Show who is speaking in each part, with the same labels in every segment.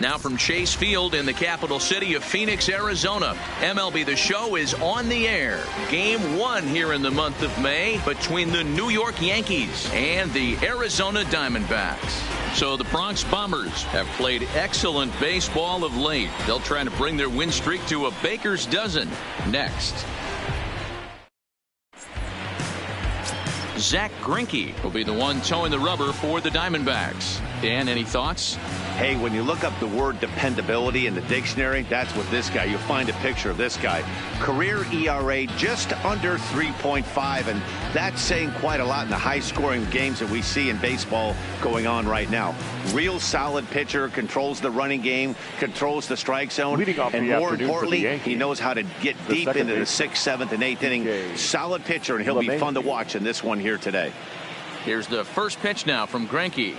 Speaker 1: Now from Chase Field in the capital city of Phoenix, Arizona, MLB The Show is on the air. Game 1 here in the month of May between the New York Yankees and the Arizona Diamondbacks. So the Bronx Bombers have played excellent baseball of late. They'll try to bring their win streak to a baker's dozen next. Zach Greinke will be the one towing the rubber for the Diamondbacks. Dan, any thoughts?
Speaker 2: Hey, when you look up the word dependability in the dictionary, that's what this guy, you'll find a picture of this guy. Career ERA just under 3.5, and that's saying quite a lot in the high-scoring games that we see in baseball going on right now. Real solid pitcher, controls the running game, controls the strike zone, and more importantly, he knows how to get deep into the 6th, 7th, and 8th inning. Solid pitcher, and he'll be fun to watch in this one here today.
Speaker 1: Here's the first pitch now from Greinke.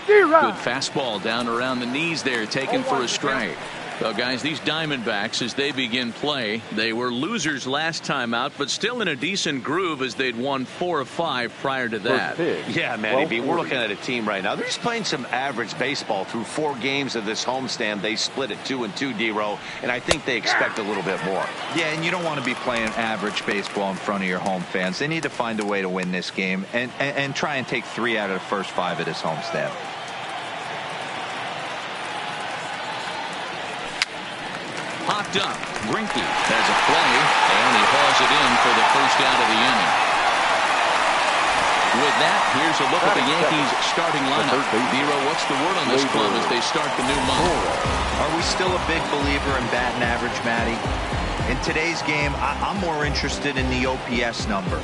Speaker 1: Good fastball down around the knees there, taken for a strike. Well, guys, these Diamondbacks, as they begin play, they were losers last time out, but still in a decent groove as they'd won 4 of 5 prior to that.
Speaker 2: Yeah, Matty B, we're looking at a team right now. They're just playing some average baseball through 4 games of this homestand. They split it 2-2, D-Row, and I think they expect a little bit more.
Speaker 3: Yeah, and you don't want to be playing average baseball in front of your home fans. They need to find a way to win this game and try and take 3 out of the first 5 of this homestand.
Speaker 1: Popped up. Greinke has a play, and he hauls it in for the first out of the inning. With that, here's a look at the Yankees' starting lineup. Vero, what's the word on this club as they start the new month?
Speaker 3: Are we still a big believer in batting average, Matty? In today's game, I'm more interested in the OPS number.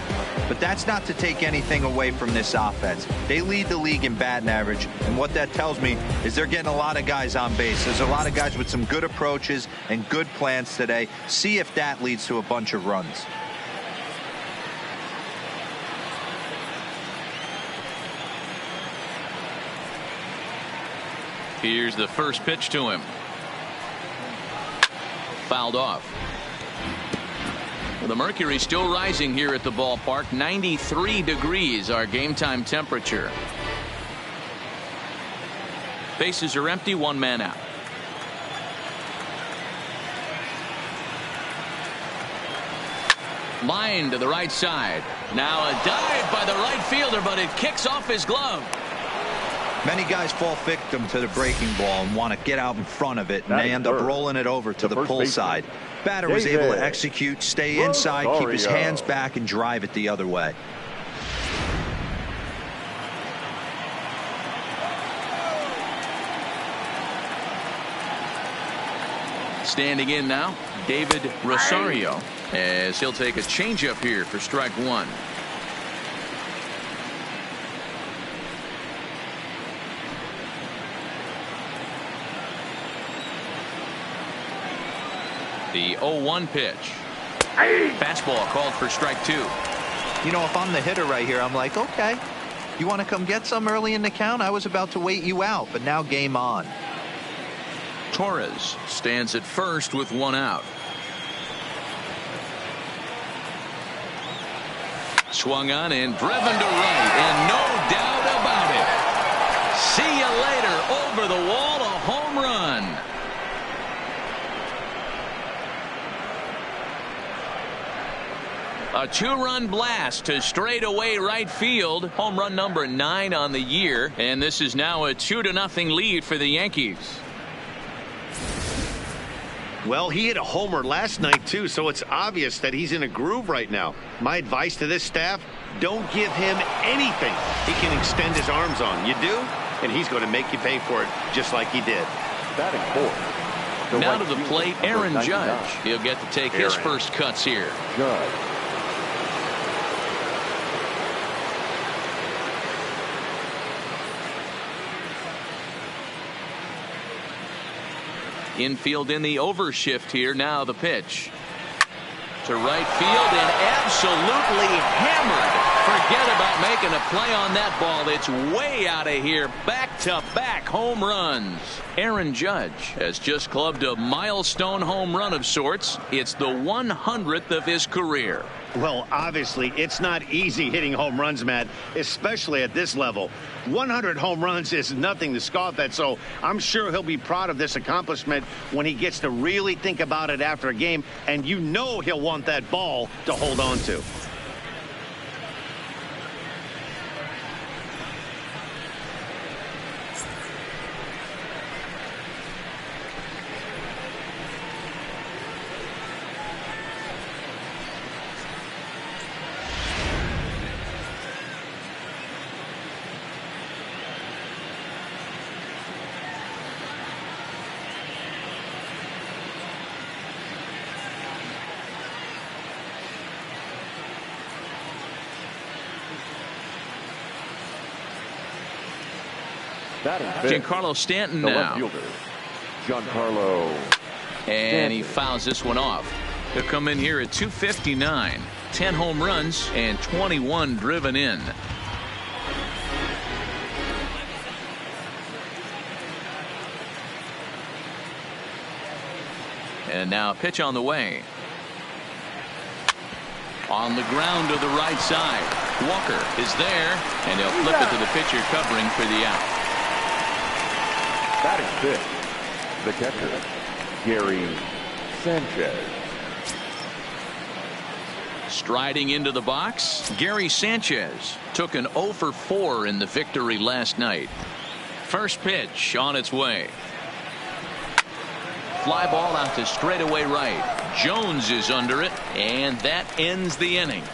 Speaker 3: But that's not to take anything away from this offense. They lead the league in batting average, and what that tells me is they're getting a lot of guys on base. There's a lot of guys with some good approaches and good plans today. See if that leads to a bunch of runs.
Speaker 1: Here's the first pitch to him. Fouled off. The mercury still rising here at the ballpark. 93 degrees our game time temperature. Bases are empty, 1 man out. Line to the right side. Now a dive by the right fielder, but it kicks off his glove.
Speaker 3: Many guys fall victim to the breaking ball and want to get out in front of it, and they end up rolling it over to the pull side. Batter was able to execute, stay inside, keep his hands back, and drive it the other way.
Speaker 1: Standing in now, David Rosario, as he'll take a changeup here for strike 1. The 0-1 pitch. Fastball called for strike 2.
Speaker 3: You know, if I'm the hitter right here, I'm like, okay, you want to come get some early in the count? I was about to wait you out, but now game on.
Speaker 1: Torres stands at first with 1 out. Swung on and driven to right, and no doubt about it. See you later. Over the wall, a home run. A 2-run blast to straightaway right field. Home run number 9 on the year. And this is now a 2-0 lead for the Yankees.
Speaker 2: Well, he hit a homer last night, too, so it's obvious that he's in a groove right now. My advice to this staff, don't give him anything he can extend his arms on. You do, and he's going to make you pay for it just like he did.
Speaker 4: Batting 4.
Speaker 1: Now to the plate, Aaron Judge. He'll get to take his first cuts here.
Speaker 4: Judge.
Speaker 1: Infield in the overshift here. Now the pitch to right field and absolutely hammered. Forget about making a play on that ball. It's way out of here. Back-to-back home runs. Aaron Judge has just clubbed a milestone home run of sorts. It's the 100th of his career.
Speaker 2: Well, obviously, it's not easy hitting home runs, Matt, especially at this level. 100 home runs is nothing to scoff at, so I'm sure he'll be proud of this accomplishment when he gets to really think about it after a game, and you know he'll want that ball to hold on to.
Speaker 1: Giancarlo Stanton now.
Speaker 4: Giancarlo.
Speaker 1: And he fouls this one off. He'll come in here at 259. 10 home runs and 21 driven in. And now a pitch on the way. On the ground to the right side. Walker is there, and he'll flip it to the pitcher covering for the out.
Speaker 4: Batting fifth, the catcher, Gary Sanchez.
Speaker 1: Striding into the box, Gary Sanchez took an 0 for 4 in the victory last night. First pitch on its way. Fly ball out to straightaway right. Jones is under it, and that ends the inning.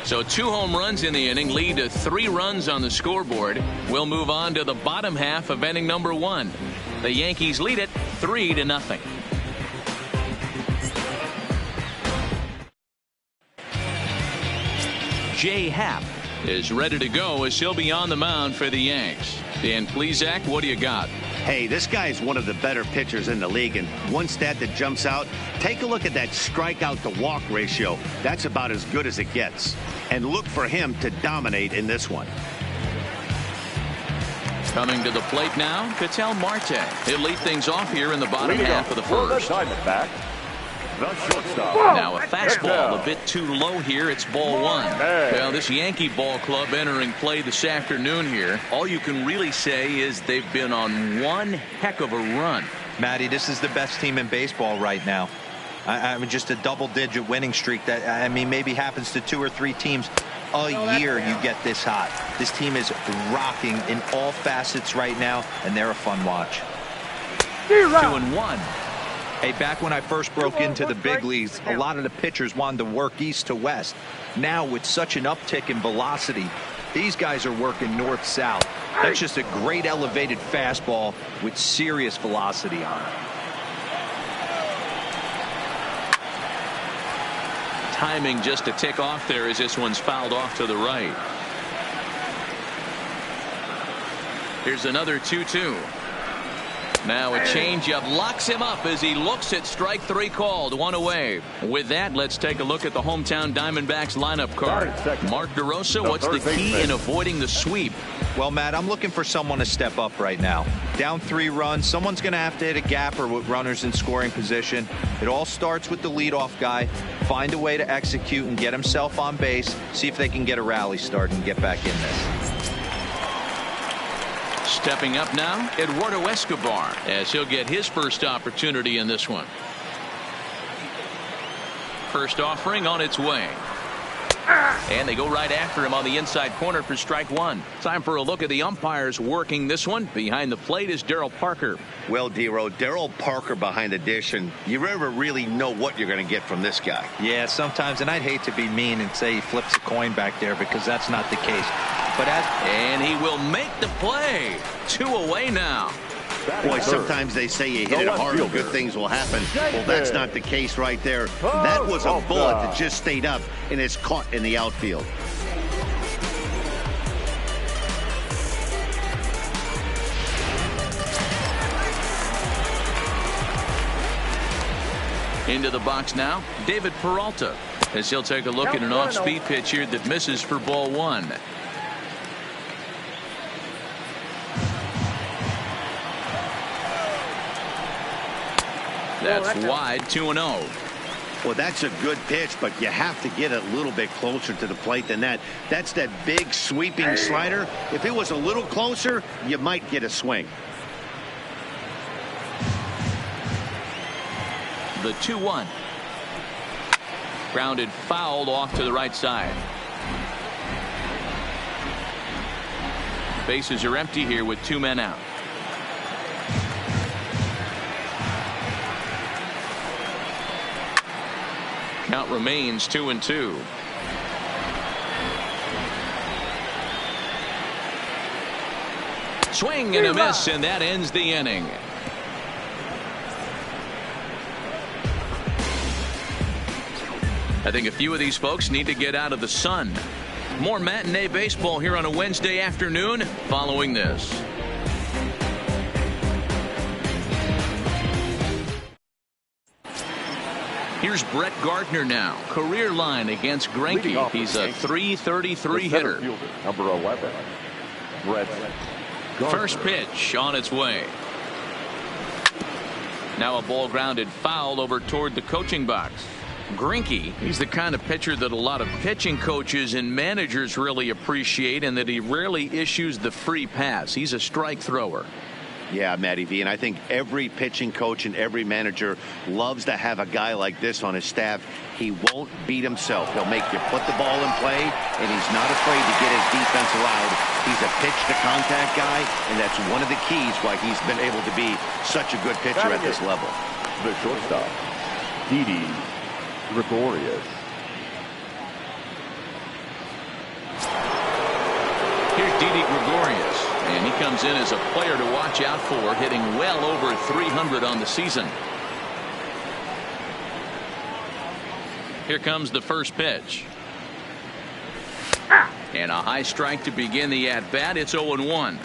Speaker 1: So 2 home runs in the inning lead to 3 runs on the scoreboard. We'll move on to the bottom half of inning number 1. The Yankees lead it 3-0. Jay Happ is ready to go as he'll be on the mound for the Yanks. Dan Plesac, what do you got?
Speaker 2: Hey, this guy is one of the better pitchers in the league, and one stat that jumps out, take a look at that strikeout to walk ratio. That's about as good as it gets. And look for him to dominate in this one.
Speaker 1: Coming to the plate now, Ketel Marte. He'll lead things off here in the bottom half of the first. Now a fastball a bit too low here. It's ball 1. Well, this Yankee ball club entering play this afternoon here. All you can really say is they've been on one heck of a run.
Speaker 3: Matty, this is the best team in baseball right now. I mean, just a double-digit winning streak that, I mean, maybe happens to 2 or 3 teams a year. You get this hot. This team is rocking in all facets right now, and they're a fun watch.
Speaker 1: 2-1.
Speaker 3: Hey, back when I first broke into the big leagues, a lot of the pitchers wanted to work east to west. Now, with such an uptick in velocity, these guys are working north-south. That's just a great elevated fastball with serious velocity on it.
Speaker 1: Timing just to tick off there as this one's fouled off to the right. Here's another 2-2. Now a changeup locks him up as he looks at strike 3 called. 1 away. With that, let's take a look at the hometown Diamondbacks lineup card. Mark DeRosa, what's the key in avoiding the sweep?
Speaker 3: Well, Matt, I'm looking for someone to step up right now. Down 3 runs, someone's going to have to hit a gapper with runners in scoring position. It all starts with the leadoff guy. Find a way to execute and get himself on base. See if they can get a rally started and get back in this.
Speaker 1: Stepping up now, Eduardo Escobar, as he'll get his first opportunity in this one. First offering on its way. And they go right after him on the inside corner for strike 1. Time for a look at the umpires working this one. Behind the plate is Darryl Parker.
Speaker 2: Well, D-Row, Darryl Parker behind the dish, and you never really know what you're going to get from this guy.
Speaker 3: Yeah, sometimes, and I'd hate to be mean and say he flips a coin back there because that's not the case. But
Speaker 1: and he will make the play. 2 away now.
Speaker 2: Boy, sometimes they say you hit it hard and good things will happen. Well, that's not the case right there. That was a bullet that just stayed up and is caught in the outfield.
Speaker 1: Into the box now, David Peralta, as he'll take a look at an off-speed pitch here that misses for ball 1. That's wide, 2-0.
Speaker 2: Well, that's a good pitch, but you have to get it a little bit closer to the plate than that. That's that big sweeping slider. If it was a little closer, you might get a swing.
Speaker 1: The 2-1. Grounded fouled off to the right side. Bases are empty here with 2 men out. Count remains 2-2. Swing and a miss, and that ends the inning. I think a few of these folks need to get out of the sun. More matinee baseball here on a Wednesday afternoon following this. Here's Brett Gardner now. Career line against Greinke. He's a .333 hitter.
Speaker 4: Fielder, number 11, Brett Gardner.
Speaker 1: First pitch on its way. Now a ball grounded foul over toward the coaching box. Greinke, he's the kind of pitcher that a lot of pitching coaches and managers really appreciate, and that he rarely issues the free pass. He's a strike thrower.
Speaker 2: Yeah, Matty V, and I think every pitching coach and every manager loves to have a guy like this on his staff. He won't beat himself. He'll make you put the ball in play, and he's not afraid to get his defense allowed. He's a pitch-to-contact guy, and that's one of the keys why he's been able to be such a good pitcher at this level.
Speaker 4: The shortstop, Didi Gregorius.
Speaker 1: Here's Didi Gregorius, and he comes in as a player to watch out for, hitting well over 300 on the season. Here comes the first pitch. And a high strike to begin the at-bat. It's 0-1.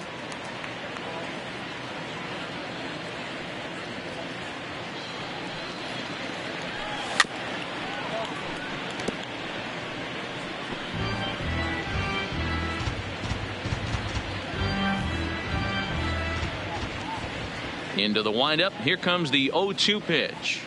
Speaker 1: Into the windup. Here comes the 0-2 pitch.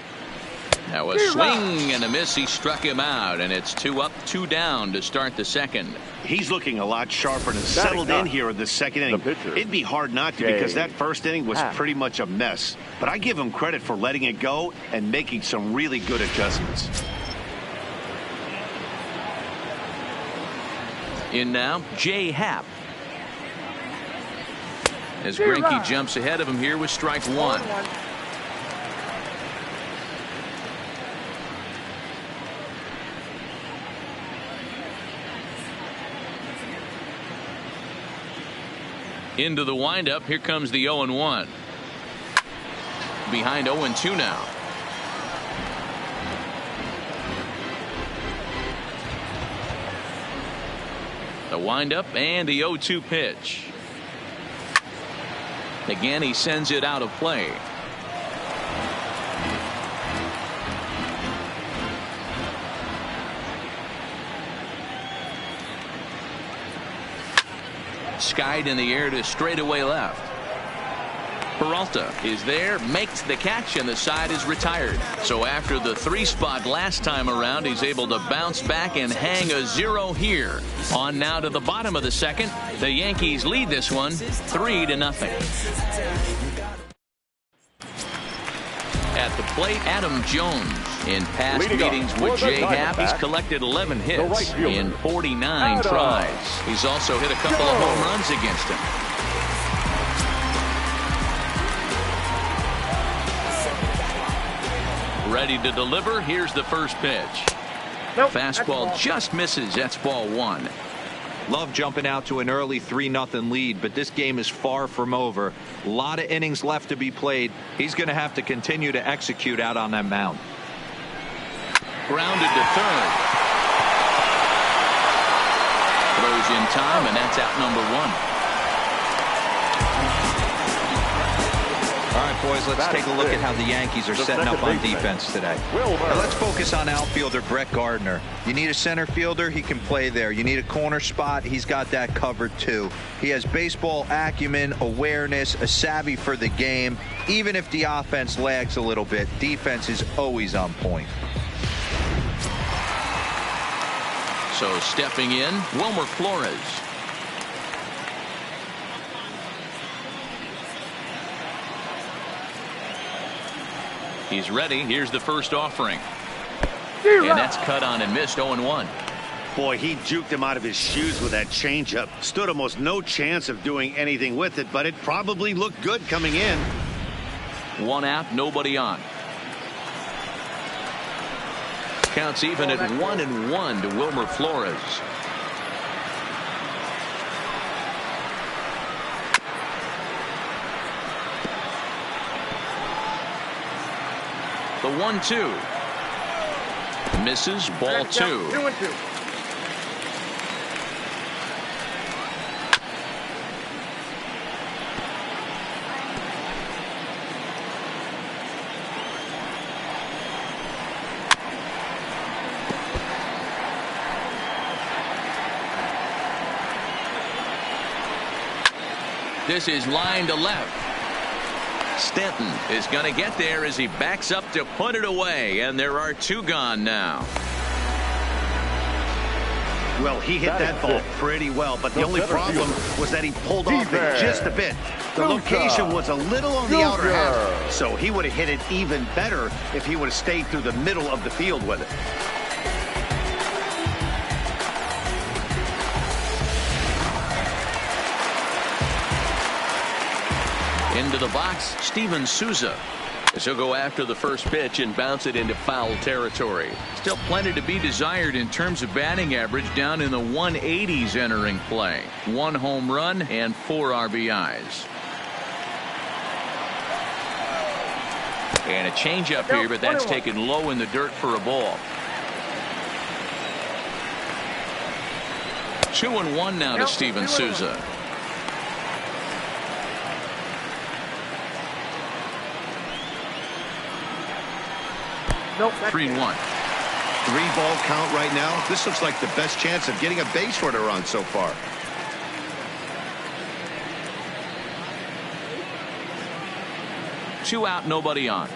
Speaker 1: Now a swing and a miss. He struck him out, and it's 2 up, 2 down to start the second.
Speaker 2: He's looking a lot sharper and settled in here in the second inning. It'd be hard not to, because that first inning was pretty much a mess. But I give him credit for letting it go and making some really good adjustments.
Speaker 1: In now, Jay Happ. As Greinke jumps ahead of him here with strike 1. Into the windup. Here comes the 0-1. Behind 0-2 now. The windup and the 0-2 pitch. Again, he sends it out of play. Skied in the air to straightaway left. Peralta is there, makes the catch, and the side is retired. So after the 3 spot last time around, he's able to bounce back and hang a 0 here. On now to the bottom of the second. The Yankees lead this one 3-0. At the plate, Adam Jones. In past meetings with Jay Happ, he's collected 11 hits in 49 tries. He's also hit a couple of home runs against him. Ready to deliver. Here's the first pitch. Fastball just misses. That's ball 1.
Speaker 3: Love jumping out to an early 3-0 lead, but this game is far from over. A lot of innings left to be played. He's going to have to continue to execute out on that mound.
Speaker 1: Grounded to third. Throws in time, and that's out number 1.
Speaker 3: All right, boys, let's take a look at how the Yankees are setting up on defense today. Now let's focus on outfielder Brett Gardner. You need a center fielder, he can play there. You need a corner spot, he's got that covered too. He has baseball acumen, awareness, a savvy for the game. Even if the offense lags a little bit, defense is always on point.
Speaker 1: So stepping in, Wilmer Flores. He's ready. Here's the first offering. And that's cut on and missed. 0-1.
Speaker 2: Boy, he juked him out of his shoes with that changeup. Stood almost no chance of doing anything with it, but it probably looked good coming in.
Speaker 1: 1 out, nobody on. Counts even at 1-1 to Wilmer Flores. The 1-2 misses. Ball 2.
Speaker 5: 2-2.
Speaker 1: This is line to left. Stanton is going to get there as he backs up to put it away, and there are 2 gone now.
Speaker 2: Well, he hit that ball pretty well, but the only problem was that he pulled off it just a bit. The location was a little on the outer half, so he would have hit it even better if he would have stayed through the middle of the field with it.
Speaker 1: Into the box, Steven Souza. As he'll go after the first pitch and bounce it into foul territory. Still plenty to be desired in terms of batting average, down in the 180s entering play. 1 home run and 4 RBIs. And a changeup here, but that's taken low in the dirt for a ball. 2-1 now to Steven Souza.
Speaker 5: Nope.
Speaker 1: 3-1.
Speaker 2: 3-ball count right now. This looks like the best chance of getting a base runner on so far.
Speaker 1: Two out, nobody on.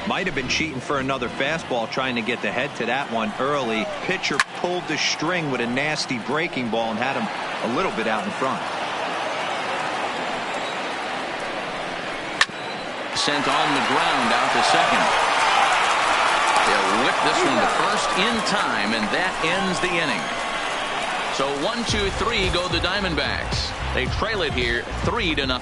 Speaker 3: Might have been cheating for another fastball, trying to get the head to that one early. Pitcher pulled the string with a nasty breaking ball and had him a little bit out in front.
Speaker 1: Sent on the ground out to second. They'll whip this one to first in time, and that ends the inning. So 1-2-3 go the Diamondbacks. They trail it here 3-0.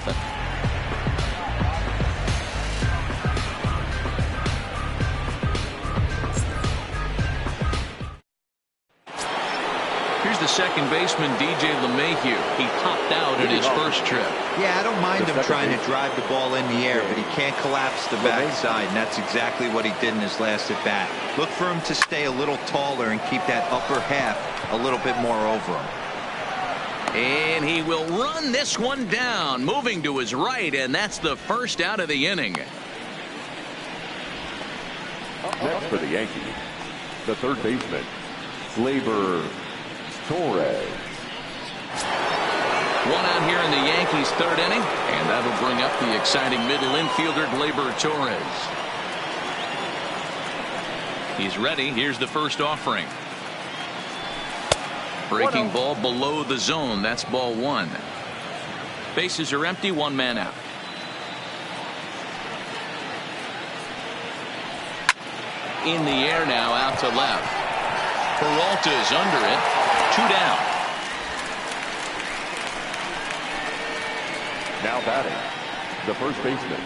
Speaker 1: Here's the second baseman, DJ LeMahieu. He popped out at his first trip.
Speaker 3: Yeah, I don't mind him trying to drive the ball in the air, but he can't collapse the backside, and that's exactly what he did in his last at bat. Look for him to stay a little taller and keep that upper half a little bit more over him.
Speaker 1: And he will run this one down, moving to his right, and that's the first out of the inning.
Speaker 4: Next for the Yankees, the third baseman, Gleyber Torres.
Speaker 1: One out here in the Yankees' third inning, and that'll bring up the exciting middle infielder, Gleyber Torres. He's ready. Here's the first offering. Breaking ball below the zone. That's ball 1. Bases are empty. 1 man out. In the air now, out to left. Peralta's under it. 2 down.
Speaker 4: Now batting, the first baseman,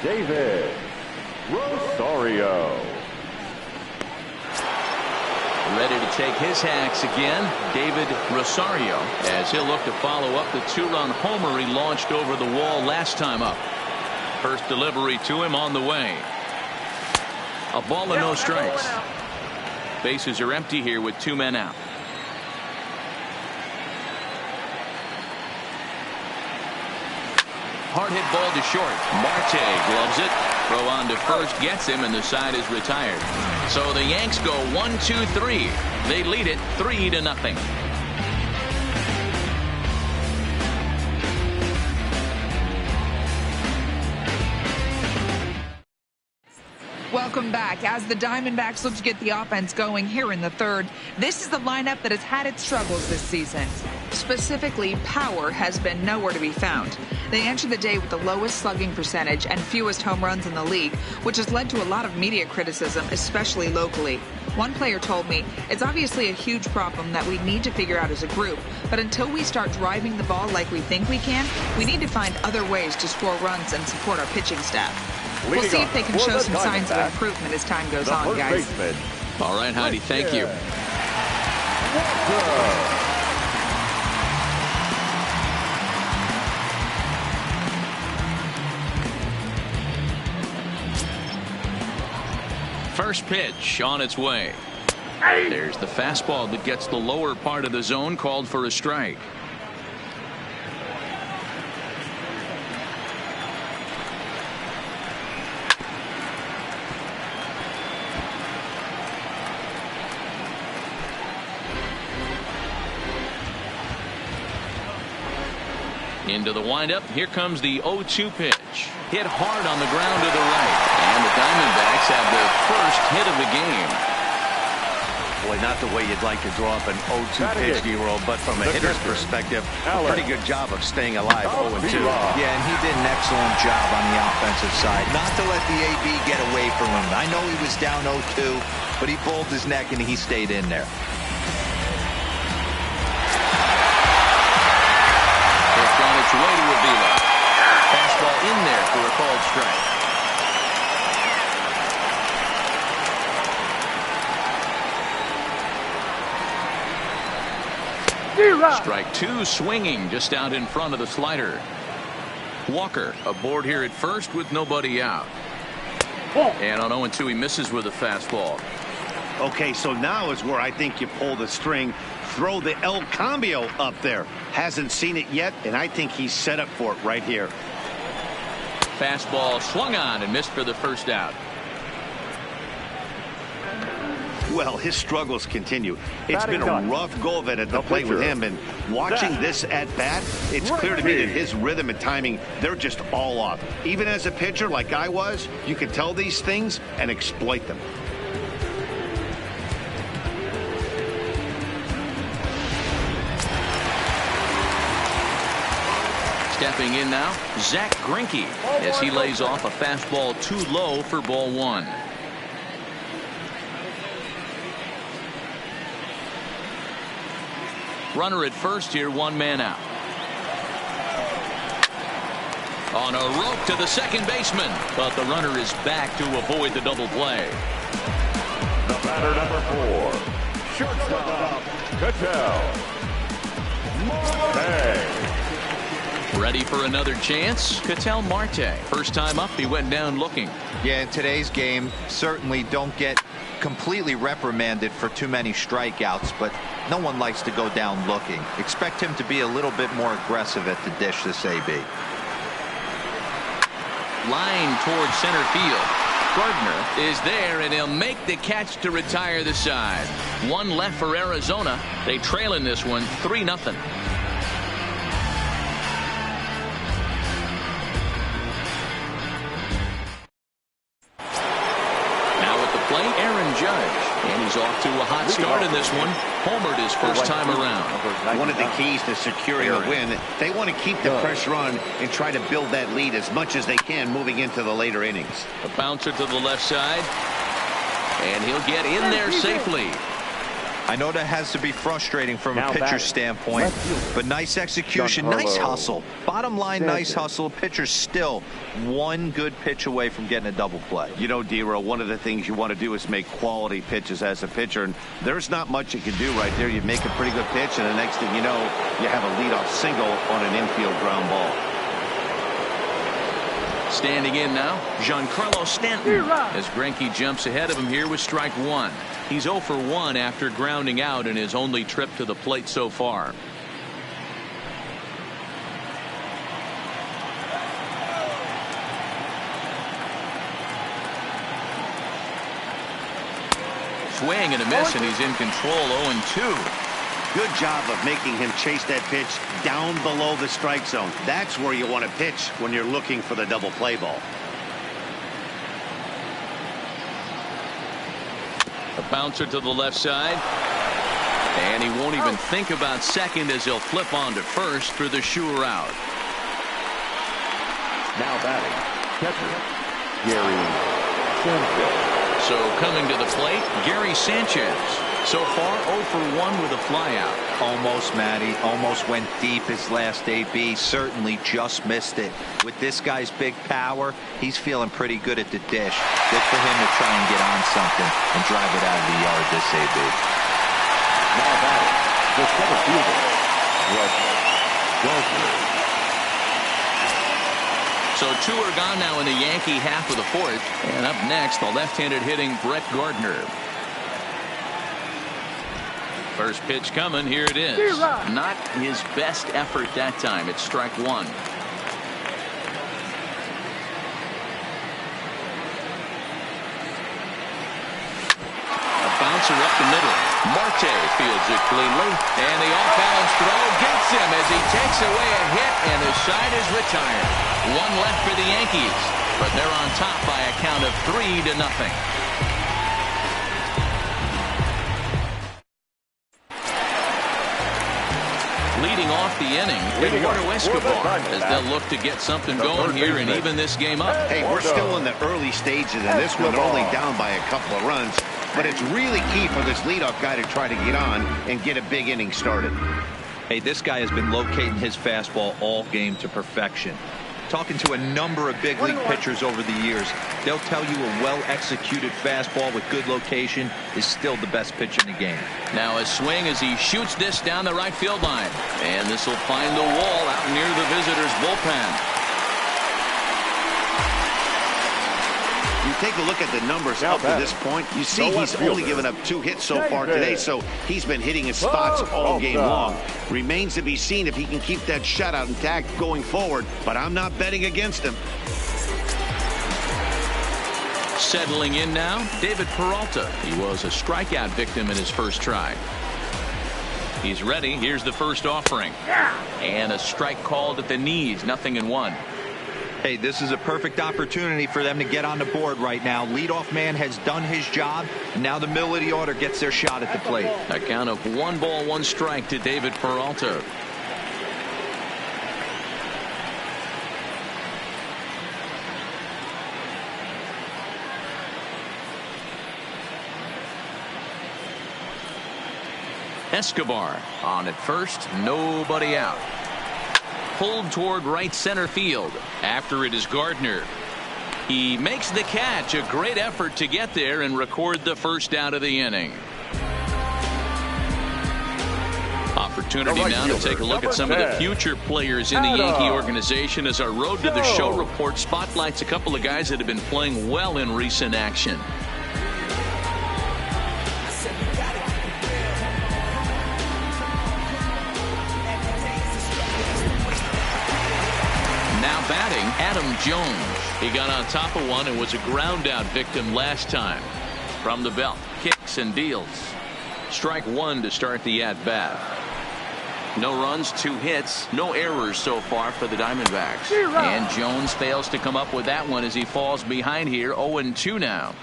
Speaker 4: David Rosario.
Speaker 1: Ready to take his hacks again, David Rosario, as he'll look to follow up the 2-run homer he launched over the wall last time up. First delivery to him on the way. A ball and no strikes. Bases are empty here with 2 men out. Hard hit ball to short. Marte gloves it. Throw on to first gets him, and the side is retired. So the Yanks go 1-2-3. They lead it 3-0.
Speaker 6: Welcome back. As the Diamondbacks look to get the offense going here in the third, this is the lineup that has had its struggles this season. Specifically, power has been nowhere to be found. They entered the day with the lowest slugging percentage and fewest home runs in the league, which has led to a lot of media criticism, especially locally. One player told me, it's obviously a huge problem that we need to figure out as a group, but until we start driving the ball like we think we can, we need to find other ways to score runs and support our pitching staff. We'll see if they can show some signs of improvement as time goes on, guys.
Speaker 1: All right, Heidi, thank you. First pitch on its way. There's the fastball that gets the lower part of the zone, called for a strike. Into the windup. Here comes the 0-2 pitch. Hit hard on the ground to the right. And the Diamondbacks have their first hit of the game.
Speaker 2: Boy, not the way you'd like to draw up an 0-2 pitch, D-roll, but from a hitter's perspective, a pretty good job of staying alive 0-2.
Speaker 3: Yeah, and he did an excellent job on the offensive side. Not to let the AB get away from him. I know he was down 0-2, but he pulled his neck and he stayed in there.
Speaker 1: Way to Avila. Fastball in there for a called strike. Strike two, swinging just out in front of the slider. Walker aboard here at first with nobody out. And on 0-2 he misses with a fastball.
Speaker 2: Okay, so now is where I think you pull the string. Throw the El Cambio up there. Hasn't seen it yet, and I think he's set up for it right here.
Speaker 1: Fastball swung on and missed for the first out.
Speaker 2: Well, his struggles continue. It's been a rough go of it at the plate with him, and watching this at bat, it's clear to me that his rhythm and timing, they're just all off. Even as a pitcher like I was, you can tell these things and exploit them.
Speaker 1: Stepping in now, Zach Greinke, as he lays off a fastball too low for ball one. Runner at first here, one man out. On a rope to the second baseman, but the runner is back to avoid the double play.
Speaker 4: The batter, number 4, shortstop, Cattell.
Speaker 1: Ready for another chance? Cattell Marte. First time up, he went down looking.
Speaker 3: Yeah, in today's game, certainly don't get completely reprimanded for too many strikeouts, but no one likes to go down looking. Expect him to be a little bit more aggressive at the dish this AB.
Speaker 1: Line towards center field. Gardner is there, and he'll make the catch to retire the side. One left for Arizona. They trail in this one 3-0. And he's off to a hot start in this one. Homered his first time around.
Speaker 2: One of the keys to securing a win, they want to keep the pressure on and try to build that lead as much as they can moving into the later innings.
Speaker 1: A bouncer to the left side. And he'll get in there safely.
Speaker 3: I know that has to be frustrating from a pitcher's standpoint, but nice execution, nice hustle. Bottom line, nice hustle. Pitcher's still one good pitch away from getting a double play.
Speaker 2: You know, D-Row, one of the things you want to do is make quality pitches as a pitcher, and there's not much you can do right there. You make a pretty good pitch, and the next thing you know, you have a leadoff single on an infield ground ball.
Speaker 1: Standing in now, Giancarlo Stanton, as Greinke jumps ahead of him here with strike one. He's 0 for 1 after grounding out in his only trip to the plate so far. Swing and a miss, and he's in control. 0-2.
Speaker 2: Good job of making him chase that pitch down below the strike zone. That's where you want to pitch when you're looking for the double play ball.
Speaker 1: A bouncer to the left side. And he won't even think about second as he'll flip on to first for the sure out.
Speaker 4: Now batting, catcher, Gary Sanchez.
Speaker 1: So coming to the plate, Gary Sanchez. So far 0 for 1 with a flyout.
Speaker 3: Almost, Matty. Almost went deep his last AB. Certainly just missed it. With this guy's big power, he's feeling pretty good at the dish. Good for him to try and get on something and drive it out of the yard this AB.
Speaker 4: Now batting, the center fielder, Gardner.
Speaker 1: So 2 are gone now in the Yankee half of the 4th. And up next, the left-handed hitting Brett Gardner. First pitch coming. Here it is. Not his best effort that time. It's strike 1. A bouncer up the middle. Marte fields it cleanly. And the off-balance throw gets him as he takes away a hit, and the side is retired. 1 left for the Yankees, but they're on top by a count of 3-0. Leading off the inning, Eduardo Escobar, as they'll look to get something going here and even this game up.
Speaker 2: Hey, we're still in the early stages in this one. They're only down by a couple of runs, but it's really key for this leadoff guy to try to get on and get a big inning started.
Speaker 3: Hey, this guy has been locating his fastball all game to perfection. Talking to a number of big league pitchers over the years, they'll tell you a well-executed fastball with good location is still the best pitch in the game.
Speaker 1: Now a swing as he shoots this down the right field line. And this will find the wall out near the visitors' bullpen.
Speaker 2: You take a look at the numbers up to this point. You see he's only given up 2 hits so far today, so he's been hitting his spots all game long. Remains to be seen if he can keep that shutout intact going forward, but I'm not betting against him.
Speaker 1: Settling in now, David Peralta. He was a strikeout victim in his first try. He's ready. Here's the first offering. And a strike called at the knees, 0-1.
Speaker 3: Hey, this is a perfect opportunity for them to get on the board right now. Leadoff man has done his job, and now the middle of the order gets their shot at the plate.
Speaker 1: A count of 1 ball, 1 strike to David Peralta. Escobar on at first, nobody out. Pulled toward right center field. After it is Gardner. He makes the catch. A great effort to get there and record the first out of the inning. Opportunity now to take a look at some of the future players in the Yankee organization as our Road to the Show report spotlights a couple of guys that have been playing well in recent action. Batting, Adam Jones. He got on top of one and was a ground out victim last time. From the belt, kicks and deals. Strike 1 to start the at bat. No runs, 2 hits, no errors so far for the Diamondbacks. And Jones fails to come up with that one as he falls behind here. 0-2 now.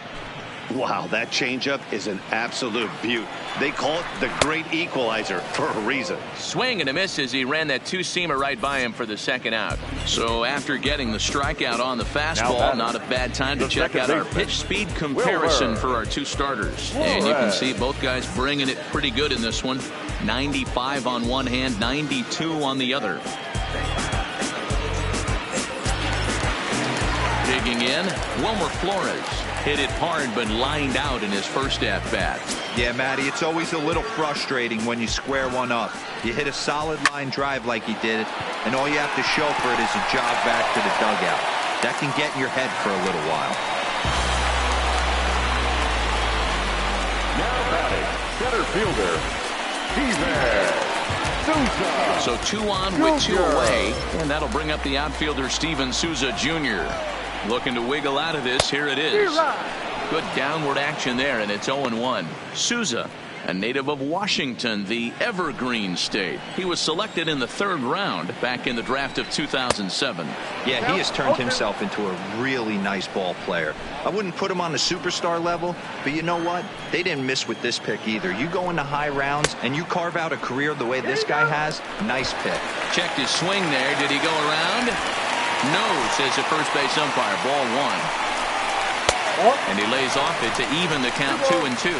Speaker 2: Wow, that changeup is an absolute beaut. They call it the great equalizer for a reason.
Speaker 1: Swing and a miss as he ran that 2-seamer right by him for the second out. So after getting the strikeout on the fastball, not a bad time to check out our pitch speed comparison for our 2 starters. And you can see both guys bringing it pretty good in this one. 95 on one hand, 92 on the other. Digging in, Wilmer Flores. Hit it hard but lined out in his first at-bat.
Speaker 3: Yeah, Matty, it's always a little frustrating when you square one up. You hit a solid line drive like he did, and all you have to show for it is a jog back to the dugout. That can get in your head for a little while.
Speaker 4: Now batting, center fielder, Steven Souza.
Speaker 1: So 2 on with 2 away, and that'll bring up the outfielder Steven Souza Jr. Looking to wiggle out of this. Here it is. Good downward action there, and it's 0-1. Souza a native of Washington, the Evergreen State. He was selected in the 3rd round back in the draft of 2007.
Speaker 3: Yeah, he has turned himself into a really nice ball player. I wouldn't put him on the superstar level, but you know what? They didn't miss with this pick either. You go into high rounds and you carve out a career the way this guy has. Nice pick.
Speaker 1: Checked his swing there. Did he go around? No, says the first base umpire. Ball 1. And he lays off it to even the count 2-2.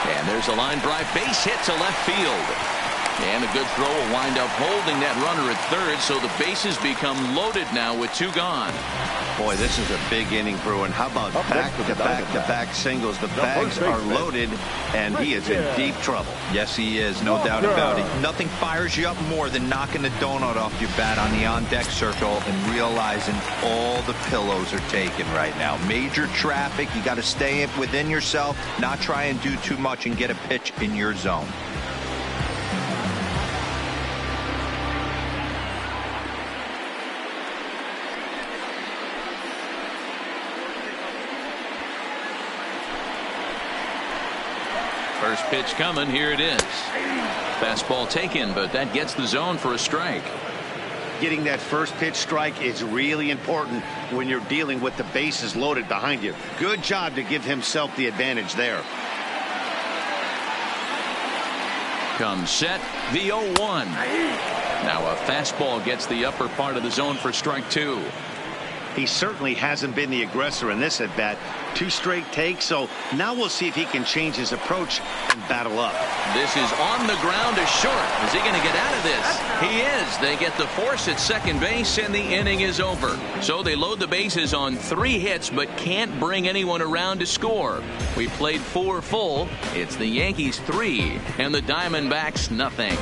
Speaker 1: And there's a line drive, base hit to left field. And a good throw will wind up holding that runner at 3rd, so the bases become loaded now with 2 gone.
Speaker 2: Boy, this is a big inning, Bruin. How about back-to-back singles? The bags are loaded, and he is in deep trouble.
Speaker 3: Yes, he is, no doubt about it. Nothing fires you up more than knocking the donut off your bat on the on-deck circle and realizing all the pillows are taken right now. Major traffic. You got to stay within yourself, not try and do too much and get a pitch in your zone.
Speaker 1: First pitch coming. Here it is. Fastball taken, but that gets the zone for a strike.
Speaker 2: Getting that first pitch strike is really important when you're dealing with the bases loaded behind you. Good job to give himself the advantage there.
Speaker 1: Comes set, the 0-1. Now a fastball gets the upper part of the zone for strike 2.
Speaker 2: He certainly hasn't been the aggressor in this at-bat. 2 straight takes, so now we'll see if he can change his approach and battle up.
Speaker 1: This is on the ground to short. Is he going to get out of this? He is. They get the force at second base, and the inning is over. So they load the bases on 3 hits, but can't bring anyone around to score. We played 4 full. It's the Yankees 3, and the Diamondbacks nothing.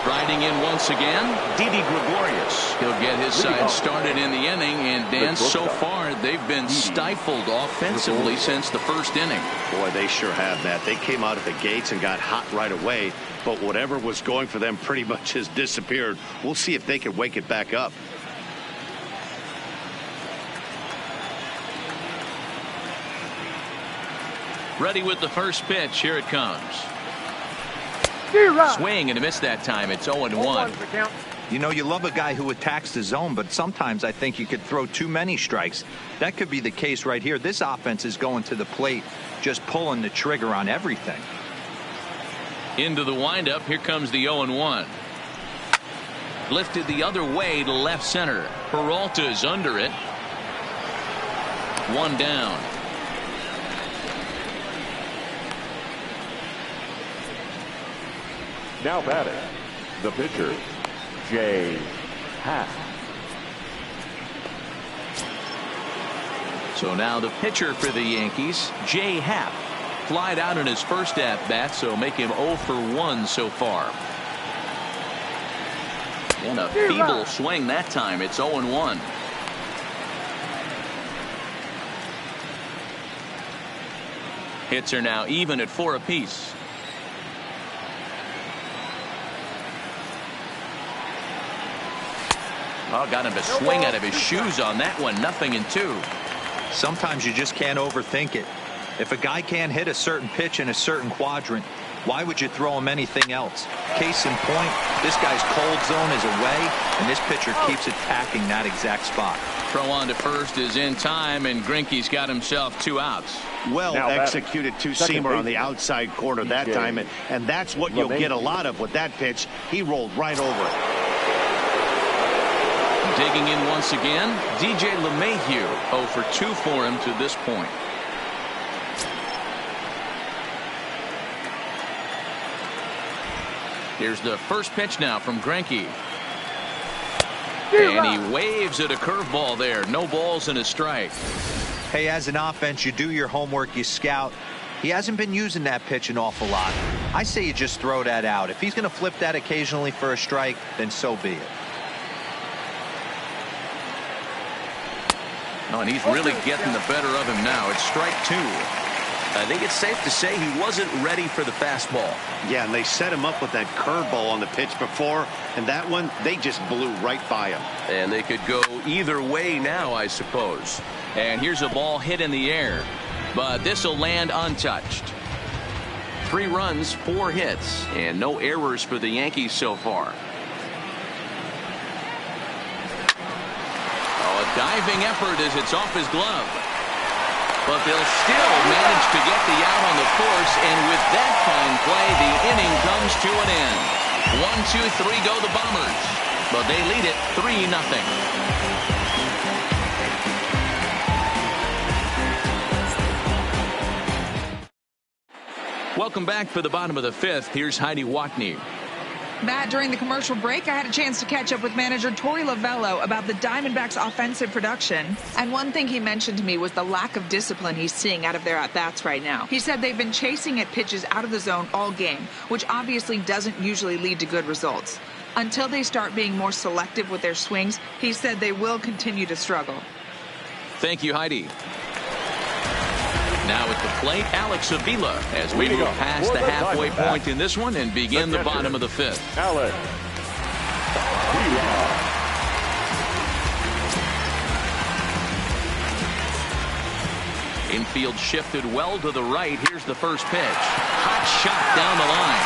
Speaker 1: Riding in once again, Didi Gregorius. He'll get his side started in the inning, and Dan, so far they've been stifled offensively since the first inning.
Speaker 2: Boy, they sure have, Matt. They came out of the gates and got hot right away, but whatever was going for them pretty much has disappeared. We'll see if they can wake it back up.
Speaker 1: Ready with the first pitch. Here it comes. Swing and a miss that time. It's 0-1.
Speaker 3: You know, you love a guy who attacks the zone, but sometimes I think you could throw too many strikes. That could be the case right here. This offense is going to the plate, just pulling the trigger on everything.
Speaker 1: Into the windup. Here comes the 0-1. Lifted the other way to left center. Peralta's under it. 1 down.
Speaker 4: Now batting, the pitcher, Jay Happ.
Speaker 1: So now the pitcher for the Yankees, Jay Happ, flied out in his first at-bat, so make him 0 for 1 so far. And a feeble swing that time. It's 0-1. Hits are now even at 4 apiece. Oh, got him to swing out of his shoes on that one. 0-2.
Speaker 3: Sometimes you just can't overthink it. If a guy can't hit a certain pitch in a certain quadrant, why would you throw him anything else? Case in point, this guy's cold zone is away, and this pitcher keeps attacking that exact spot.
Speaker 1: Throw on to first is in time, and Greinke's got himself 2 outs.
Speaker 2: Well executed 2-seamer on the outside corner that time, and that's what you'll get a lot of with that pitch. He rolled right over it.
Speaker 1: Digging in once again, DJ LeMahieu. 0 for 2 for him to this point. Here's the first pitch now from Greinke. And he waves at a curveball there. No balls and a strike.
Speaker 3: Hey, as an offense, you do your homework, you scout. He hasn't been using that pitch an awful lot. I say you just throw that out. If he's going to flip that occasionally for a strike, then so be it.
Speaker 1: Oh, and he's really getting the better of him now. It's strike 2. I think it's safe to say he wasn't ready for the fastball.
Speaker 2: Yeah, and they set him up with that curveball on the pitch before, and that one, they just blew right by him.
Speaker 1: And they could go either way now, I suppose. And here's a ball hit in the air, but this will land untouched. 3 runs, 4 hits, and no errors for the Yankees so far. Oh, a diving effort as it's off his glove. But they'll still manage to get the out on the force, and with that fine play, the inning comes to an end. 1, 2, 3 go the Bombers, but they lead it 3-0. Welcome back for the bottom of the 5th. Here's Heidi Watney.
Speaker 6: Matt, during the commercial break, I had a chance to catch up with manager Torey Lovello about the Diamondbacks' offensive production. And one thing he mentioned to me was the lack of discipline he's seeing out of their at-bats right now. He said they've been chasing at pitches out of the zone all game, which obviously doesn't usually lead to good results. Until they start being more selective with their swings, he said they will continue to struggle.
Speaker 1: Thank you, Heidi. Now at the plate, Alex Avila as we move past the halfway point in this one and begin the bottom of the 5th.
Speaker 4: Alex Avila.
Speaker 1: Infield shifted well to the right. Here's the first pitch. Hot shot down the line.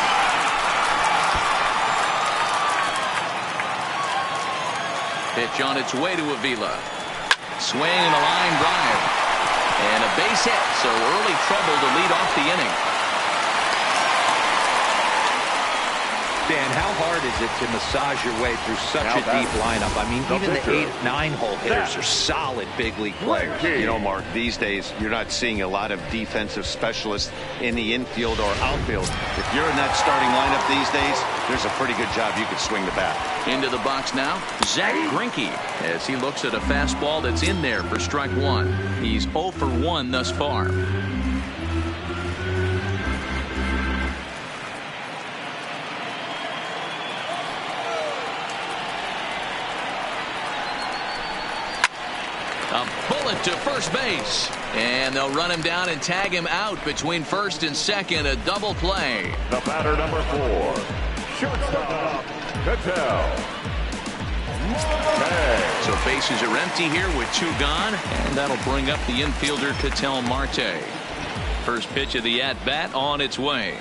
Speaker 1: Pitch on its way to Avila. Swing and a line drive. And a base hit, so early trouble to lead off the inning.
Speaker 3: Dan, how hard is it to massage your way through such a deep lineup? I mean, even the 8, 9-hole hitters are solid big league players.
Speaker 2: You know, Mark, these days you're not seeing a lot of defensive specialists in the infield or outfield. If you're in that starting lineup these days, there's a pretty good job you could swing the bat.
Speaker 1: Into the box now, Zach Greinke, as he looks at a fastball that's in there for strike 1. He's 0 for 1 thus far. A bullet to first base. And they'll run him down and tag him out between first and second. A double play.
Speaker 4: The batter, number 4, shortstop, Cattell.
Speaker 1: So bases are empty here with 2 gone. And that'll bring up the infielder Cattell Marte. First pitch of the at-bat on its way.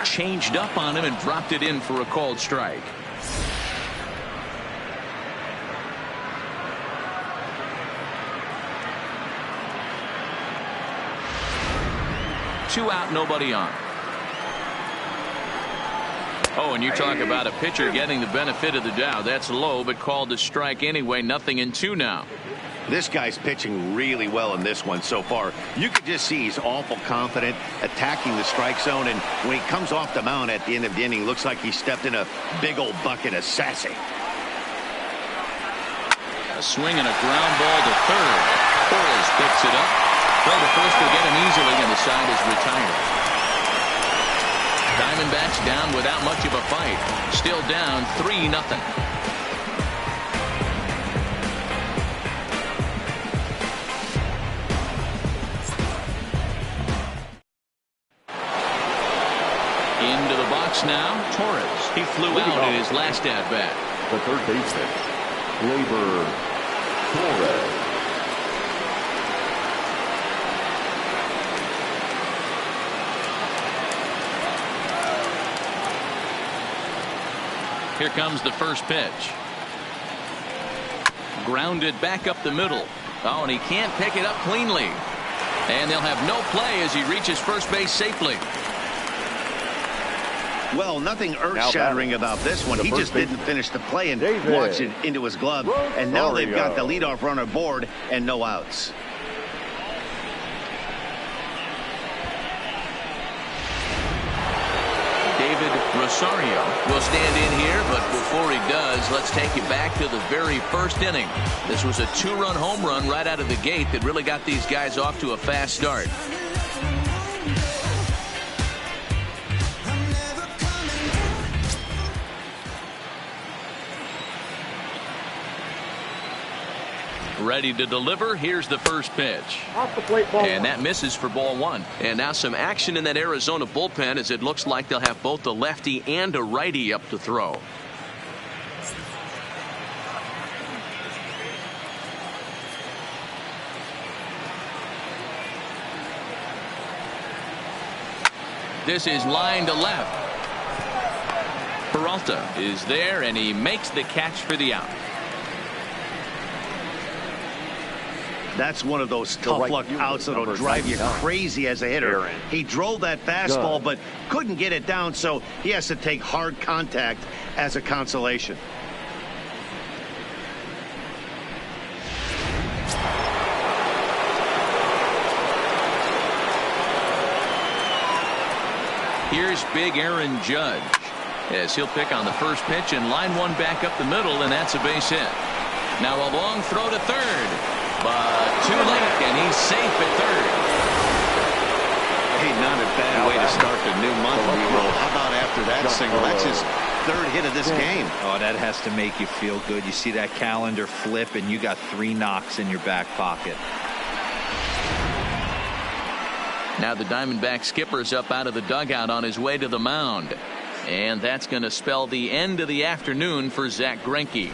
Speaker 1: Changed up on him and dropped it in for a called strike. Two out, nobody on. Oh, and you talk about a pitcher getting the benefit of the doubt. That's low, but called a strike anyway. 0-2 now.
Speaker 2: This guy's pitching really well in this one so far. You could just see he's awful confident attacking the strike zone, and when he comes off the mound at the end of the inning, looks like he stepped in a big old bucket of sassy.
Speaker 1: A swing and a ground ball to third. Torres picks it up. Throw to first will get him easily, and the side is retired. Diamondbacks down without much of a fight. Still down 3-0. Into the box now, Torres. He flew out in his last at-bat.
Speaker 4: The third baseman, Gleyber Torres.
Speaker 1: Here comes the first pitch. Grounded back up the middle. Oh, and he can't pick it up cleanly. And they'll have no play as he reaches first base safely.
Speaker 2: Well, nothing earth-shattering about this one. He just didn't finish the play and watched it into his glove. And now they've got the leadoff runner aboard and no outs.
Speaker 1: Rosario will stand in here, but before he does, let's take it back to the very first inning. This was a 2-run home run right out of the gate that really got these guys off to a fast start. Ready to deliver. Here's the first pitch.
Speaker 5: Off the plate, ball
Speaker 1: And
Speaker 5: one.
Speaker 1: that misses for ball one. And now some action in that Arizona bullpen, as it looks like they'll have both a lefty and a righty up to throw. This is line to left. Peralta is there, and he makes the catch for the out.
Speaker 2: That's one of those tough luck outs that'll drive you crazy as a hitter. He drove that fastball but couldn't get it down, so he has to take hard contact as a consolation.
Speaker 1: Here's big Aaron Judge, as he'll pick on the first pitch and line one back up the middle, and that's a base hit. Now a long throw to third, but too late, and he's safe at third.
Speaker 2: Hey, not a bad way to start the new month. How about after that single? That's his third hit of this game.
Speaker 3: Oh, that has to make you feel good. You see that calendar flip, and you got 3 knocks in your back pocket.
Speaker 1: Now the Diamondback skipper's up out of the dugout on his way to the mound. And that's going to spell the end of the afternoon for Zach Greinke.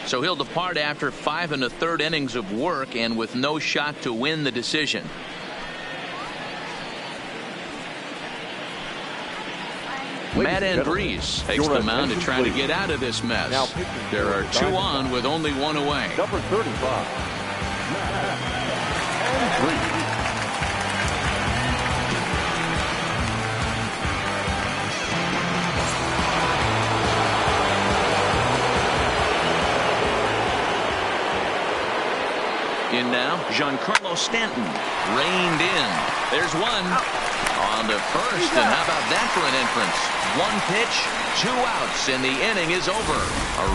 Speaker 1: So he'll depart after 5 1/3 innings of work and with no shot to win the decision. Matt Andrees takes the mound to try to get out of this mess. There are 2 on with only 1 away.
Speaker 4: Number 35, Matt Andrees.
Speaker 1: In now, Giancarlo Stanton, reined in. There's one on the first, and how about that for an entrance? 1 pitch, 2 outs, and the inning is over.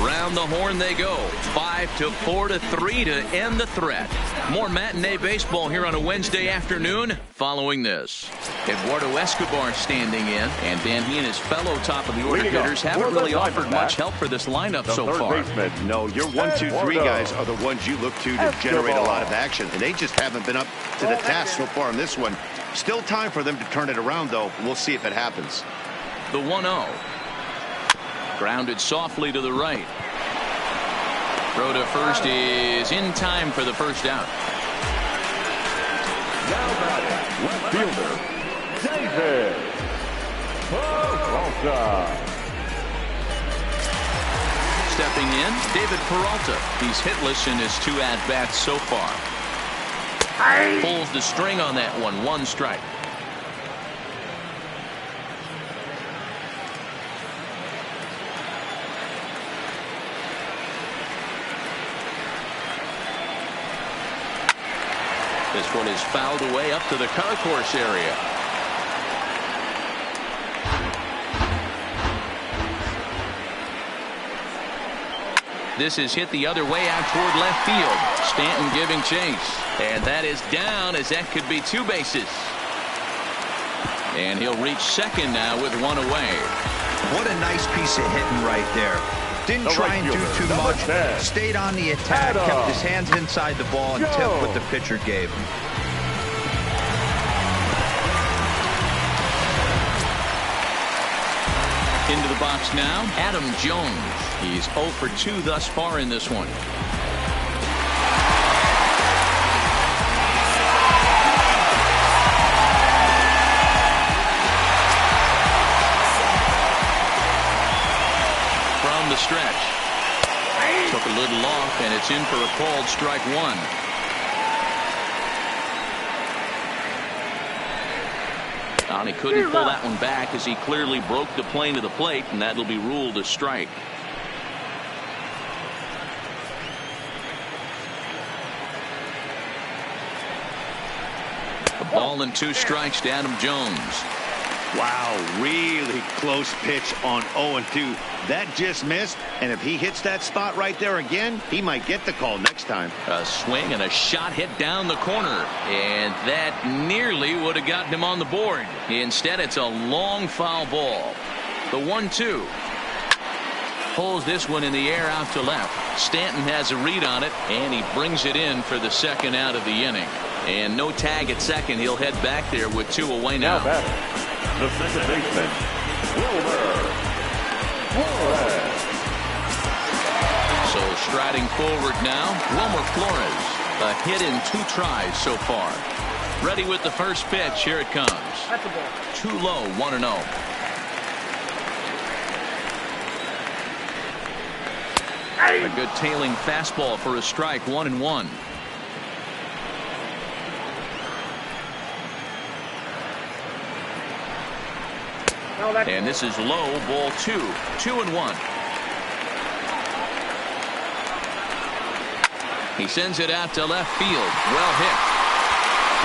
Speaker 1: Around the horn they go. 5-4 to 3 to end the threat. More matinee baseball here on a Wednesday afternoon following this. Eduardo Escobar standing in, and Dan, he and his fellow top of the order hitters haven't really offered much help for this lineup so far.
Speaker 2: No, your 1, 2, 3 guys are the ones you look to generate a lot of action, and they just haven't been up to the task so far in this one. Still time for them to turn it around, though. We'll see if it happens.
Speaker 1: The 1-0. Grounded softly to the right. Throw to first is in time for the first out.
Speaker 4: Now batting, left fielder, David Peralta.
Speaker 1: Stepping in, David Peralta. He's hitless in his 2 at-bats so far. Pulls the string on that one. 1 strike. This one is fouled away up to the concourse area. This is hit the other way out toward left field. Stanton giving chase. And that is down, as that could be 2 bases. And he'll reach second now with 1 away.
Speaker 3: What a nice piece of hitting right there. Didn't try and do too much. Stayed on the attack, kept his hands inside the ball, and tipped what the pitcher gave him.
Speaker 1: Into the box now, Adam Jones. He's 0 for 2 thus far in this one. From the stretch. Took a little off, and it's in for a called strike 1. And he couldn't pull that one back, as he clearly broke the plane to the plate, and that'll be ruled a strike. A ball and 2 strikes to Adam Jones.
Speaker 2: Wow, really close pitch on 0-2. That just missed, and if he hits that spot right there again, he might get the call next time.
Speaker 1: A swing and a shot hit down the corner, and that nearly would have gotten him on the board. Instead, it's a long foul ball. The 1-2. Pulls this one in the air out to left. Stanton has a read on it, and he brings it in for the second out of the inning. And no tag at second. He'll head back there with 2 away now.
Speaker 4: The second baseman, Wilmer.
Speaker 1: So striding forward now, Wilmer Flores. A hit in 2 tries so far. Ready with the first pitch. Here it comes.
Speaker 5: That's a ball.
Speaker 1: Too low, 1-0. A good tailing fastball for a strike, 1-1. And this is low, ball 2. 2-1. He sends it out to left field. Well hit.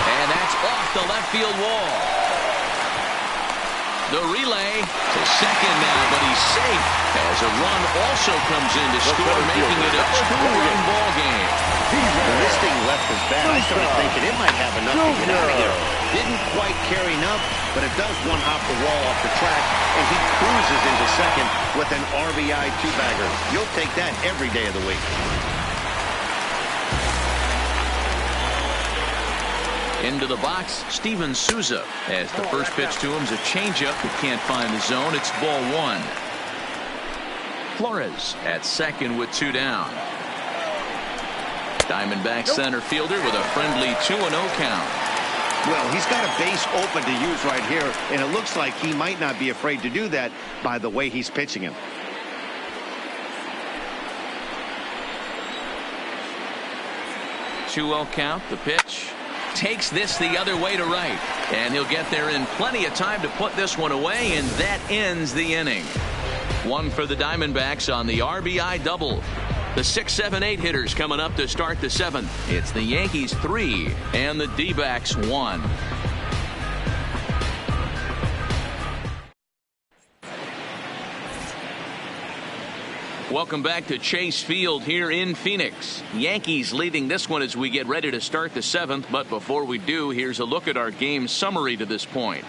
Speaker 1: And that's off the left field wall. The relay to second now, but he's safe as a run also comes in to score, making it a 2-run ball game.
Speaker 2: This thing left his bat. I started thinking it might have enough to get out of here. Didn't quite carry enough, but it does one hop the wall off the track, and he cruises into second with an RBI 2-bagger. You'll take that every day of the week.
Speaker 1: Into the box, Steven Souza, as the first pitch to him is a changeup that can't find the zone. It's ball 1. Flores at second with 2 down. Diamondback center fielder with a friendly 2-0 count.
Speaker 2: Well, he's got a base open to use right here, and it looks like he might not be afraid to do that by the way he's pitching him.
Speaker 1: Two-0 count. The pitch takes this the other way to right, and he'll get there in plenty of time to put this one away, and that ends the inning. 1 for the Diamondbacks on the RBI double. The 6, 7, 8 hitters coming up to start the 7th. It's the Yankees 3 and the D-backs 1. Welcome back to Chase Field here in Phoenix. Yankees leading this one as we get ready to start the 7th. But before we do, here's a look at our game summary to this point.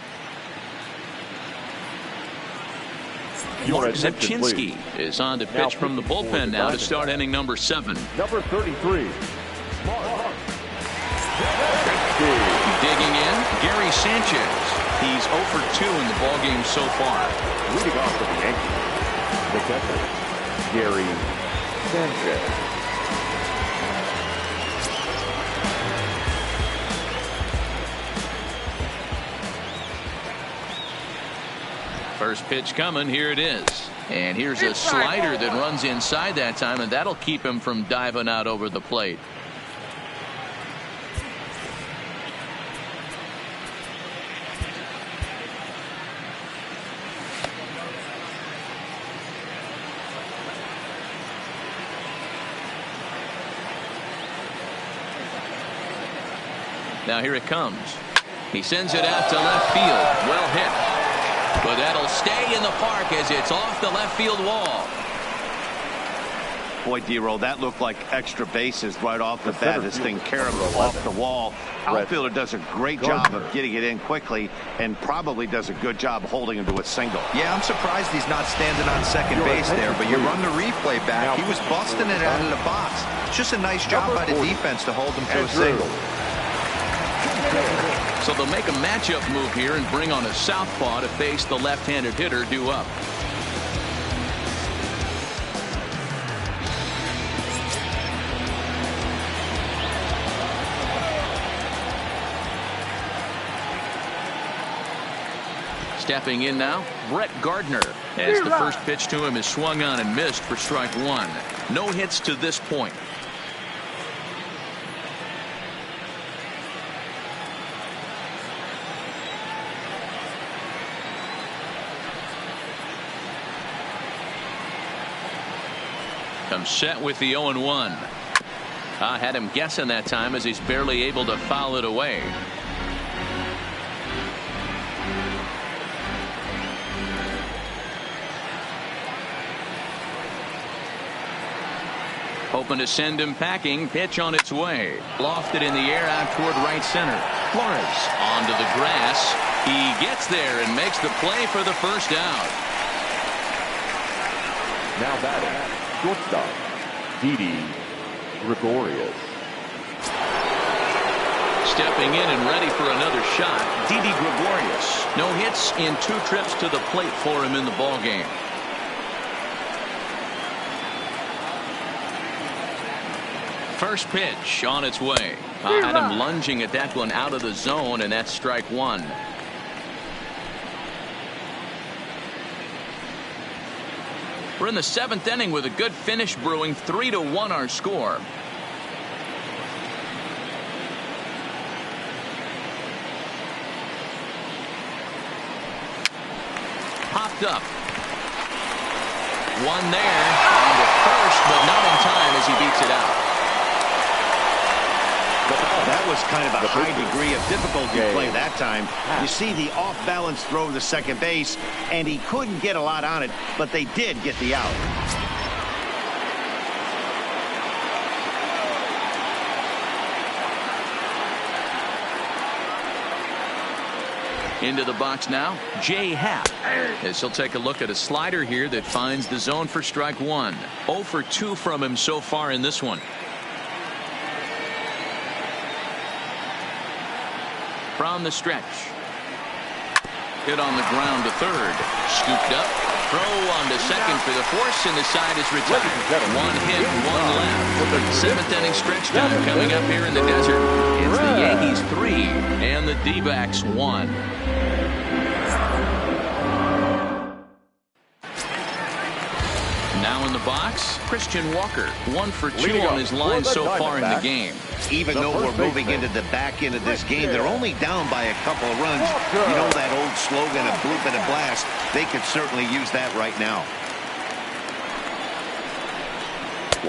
Speaker 1: Mark Zipchinski is on to pitch from the bullpen now to start inning number 7.
Speaker 4: Number 33.
Speaker 1: Digging in, Gary Sanchez. He's 0 for 2 in the ballgame so far.
Speaker 4: Leading off for the Yankees, the catcher, Gary Sanchez.
Speaker 1: First pitch coming. Here it is. And here's a slider that runs inside that time, and that'll keep him from diving out over the plate. Now here it comes. He sends it out to left field. Well hit. But that'll stay in the park as it's off the left field wall.
Speaker 2: Boy, D-Roll, that looked like extra bases right off the bat. This thing carried off the wall. Outfielder does a great job of getting it in quickly and probably does a good job holding him to a single.
Speaker 3: Yeah, I'm surprised he's not standing on second base there, but you run the replay back. He was busting it out of the box. It's just a nice job by the defense to hold him to a single.
Speaker 1: So they'll make a matchup move here and bring on a southpaw to face the left-handed hitter due up. Stepping in now, Brett Gardner, as the first pitch to him is swung on and missed for strike 1. No hits to this point. Comes set with the 0-1. I had him guessing that time as he's barely able to foul it away. Hoping to send him packing. Pitch on its way. Lofted in the air out toward right center. Flores onto the grass. He gets there and makes the play for the first out.
Speaker 4: Now batting, shortstop, Didi Gregorius.
Speaker 1: Stepping in and ready for another shot, Didi Gregorius. No hits in 2 trips to the plate for him in the ballgame. First pitch on its way. Had him lunging at that one out of the zone, and that's strike 1. We're in the 7th inning with a good finish brewing. 3-1 our score. Popped up. One there. On to first, but not in time as he beats it out.
Speaker 2: That was kind of a high degree of difficulty play that time. You see the off-balance throw to second base, and he couldn't get a lot on it, but they did get the out.
Speaker 1: Into the box now, Jay Happ, as he'll take a look at a slider here that finds the zone for strike 1. 0 for 2 from him so far in this one. From the stretch. Hit on the ground to third. Scooped up. Throw on to second for the force, and the side is retired. 1 hit, 1 left. 7th inning stretch time coming up here in the desert. It's the Yankees 3 and the D-backs 1. Now in the box, Christian Walker. 1 for 2 on his line so far in the game.
Speaker 2: Even though we're moving into the back end of this game, they're only down by a couple of runs. You know that old slogan, a bloop and a blast. They could certainly use that right now.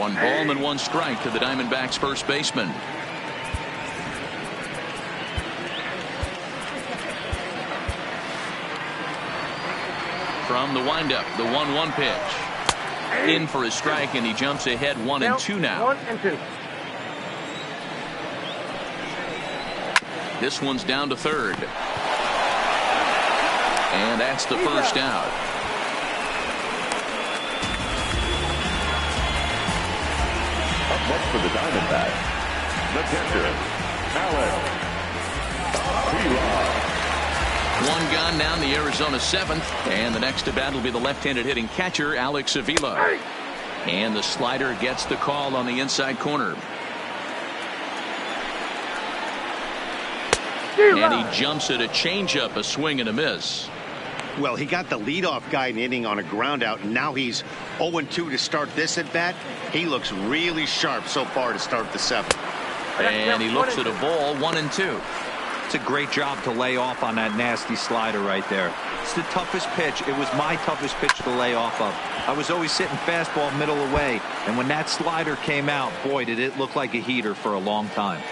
Speaker 1: 1 ball and 1 strike to the Diamondbacks first baseman. From the windup, the 1-1 pitch. In for a strike, and he jumps ahead 1-2 now.
Speaker 5: 1-2.
Speaker 1: This one's down to third. And that's the first out.
Speaker 4: Up next for the Diamondbacks, the catcher, Alex.
Speaker 1: 1 gone now in the Arizona 7th. And the next to bat will be the left-handed hitting catcher, Alex Avila. And the slider gets the call on the inside corner. And he jumps at a changeup, a swing and a miss.
Speaker 2: Well, he got the leadoff guy in the inning on a ground out, and now he's 0-2 to start this at bat. He looks really sharp so far to start the 7th.
Speaker 1: And he looks at a ball, 1-2.
Speaker 3: It's a great job to lay off on that nasty slider right there. It's the toughest pitch. It was my toughest pitch to lay off of. I was always sitting fastball middle away, and when that slider came out, boy, did it look like a heater for a long time.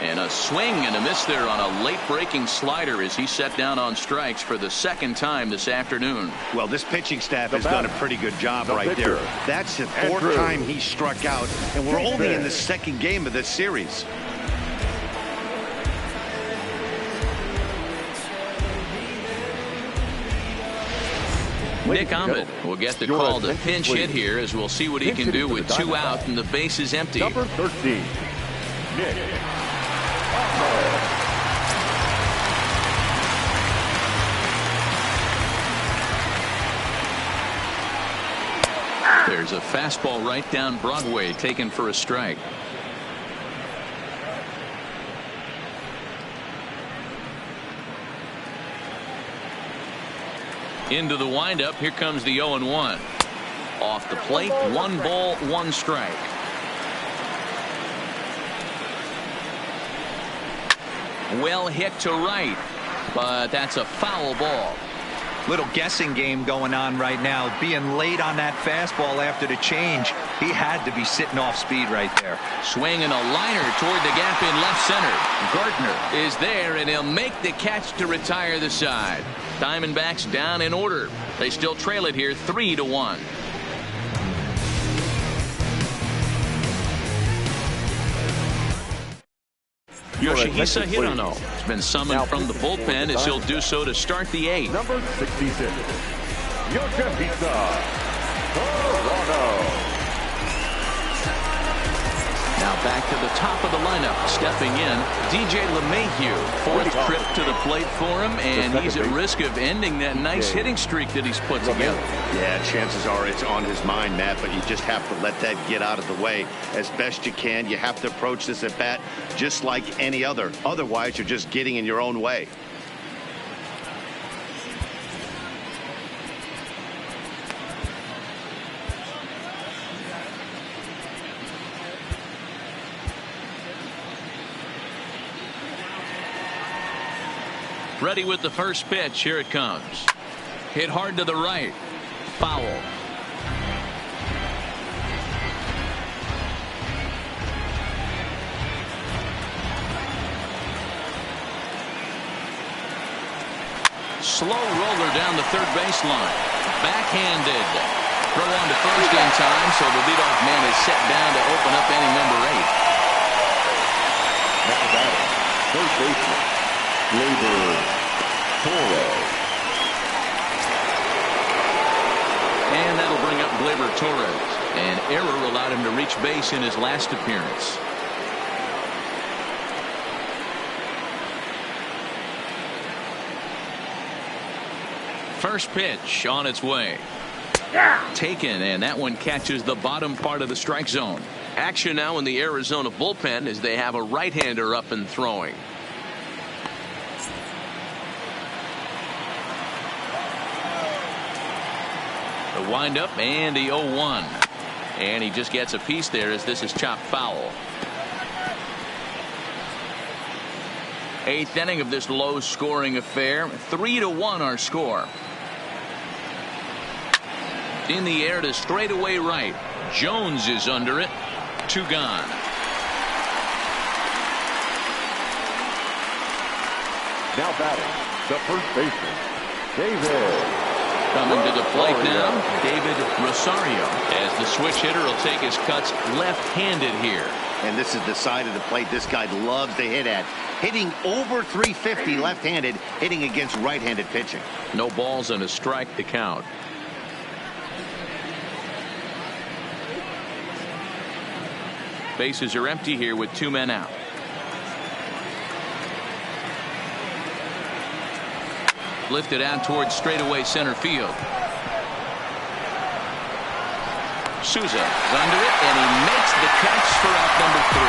Speaker 1: And a swing and a miss there on a late breaking slider as he set down on strikes for the 2nd time this afternoon.
Speaker 2: Well, this pitching staff has done a pretty good job right there. That's the 4th time he struck out, and we're only in the 2nd game of this series.
Speaker 1: Nick Ahmed will get the call to pinch hit here, as we'll see what he can do with 2 out and the base is empty.
Speaker 4: Number 13, Nick Ahmed.
Speaker 1: There's a fastball right down Broadway, taken for a strike. Into the windup. Here comes the 0-1. Off the plate, 1 ball, 1 strike. Well hit to right, but that's a foul ball.
Speaker 3: Little guessing game going on right now. Being late on that fastball after the change, he had to be sitting off speed right there.
Speaker 1: Swinging a liner toward the gap in left center. Gardner is there, and he'll make the catch to retire the side. Diamondbacks down in order. They still trail it here 3-1. Yoshihisa Hirano has been summoned from the bullpen as he'll do so to start the 8th.
Speaker 4: Number 66,
Speaker 1: Now back to the top of the lineup. Stepping in, DJ LeMahieu. Fourth trip to the plate for him, and he's at risk of ending that nice hitting streak that he's put together.
Speaker 2: Yeah, chances are it's on his mind, Matt, but you just have to let that get out of the way as best you can. You have to approach this at bat just like any other. Otherwise, you're just getting in your own way.
Speaker 1: Ready with the first pitch. Here it comes. Hit hard to the right. Foul. Slow roller down the third baseline. Backhanded. Throw on to first in time, so the leadoff man is set down to open up inning number 8.
Speaker 4: Now batting, third baseman,
Speaker 1: And that'll bring up Gleyber Torres. An error allowed him to reach base in his last appearance. First pitch on its way. Taken, and that one catches the bottom part of the strike zone. Action now in the Arizona bullpen as they have a right-hander up and throwing. The windup and the 0-1. And he just gets a piece there as this is chopped foul. 8th inning of this low-scoring affair. 3-1 our score. In the air to straightaway right. Jones is under it. 2 gone.
Speaker 4: Now batting, the first baseman, David.
Speaker 1: Coming to the plate now, David Rosario, as the switch hitter will take his cuts left-handed here.
Speaker 2: And this is the side of the plate this guy loves to hit at. Hitting over 350 left-handed, hitting against right-handed pitching.
Speaker 1: No balls and a strike to count. Bases are empty here with 2 men out. Lifted out towards straightaway center field. Souza is under it, and he makes the catch for out number 3.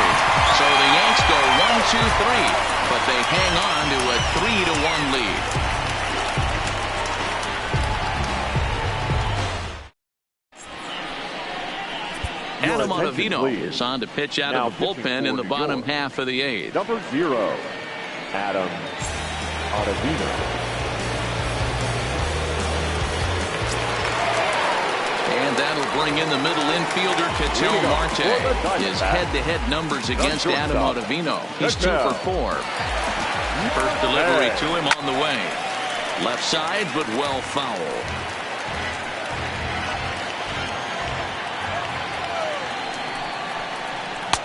Speaker 1: So the Yanks go 1-2-3, but they hang on to a 3-1 lead. Adam Ottavino is on to pitch out of the bullpen in the bottom half of the 8th.
Speaker 4: Number 0, Adam Ottavino.
Speaker 1: And that'll bring in the middle infielder, Ketel Marte. His head-to-head numbers against Adam Ottavino. He's 2 for 4. First delivery to him on the way. Left side, but well foul.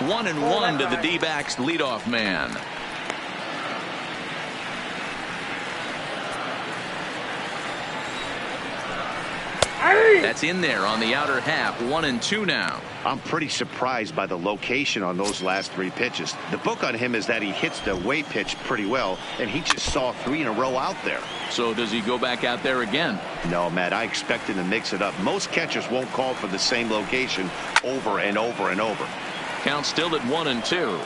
Speaker 1: 1-1 to the D-backs leadoff man. That's in there on the outer half. 1-2 now.
Speaker 2: I'm pretty surprised by the location on those last 3 pitches. The book on him is that he hits the away pitch pretty well, and he just saw 3 in a row out there.
Speaker 1: So does he go back out there again?
Speaker 2: No, Matt, I expect him to mix it up. Most catchers won't call for the same location over and over and over.
Speaker 1: Count still at 1-2.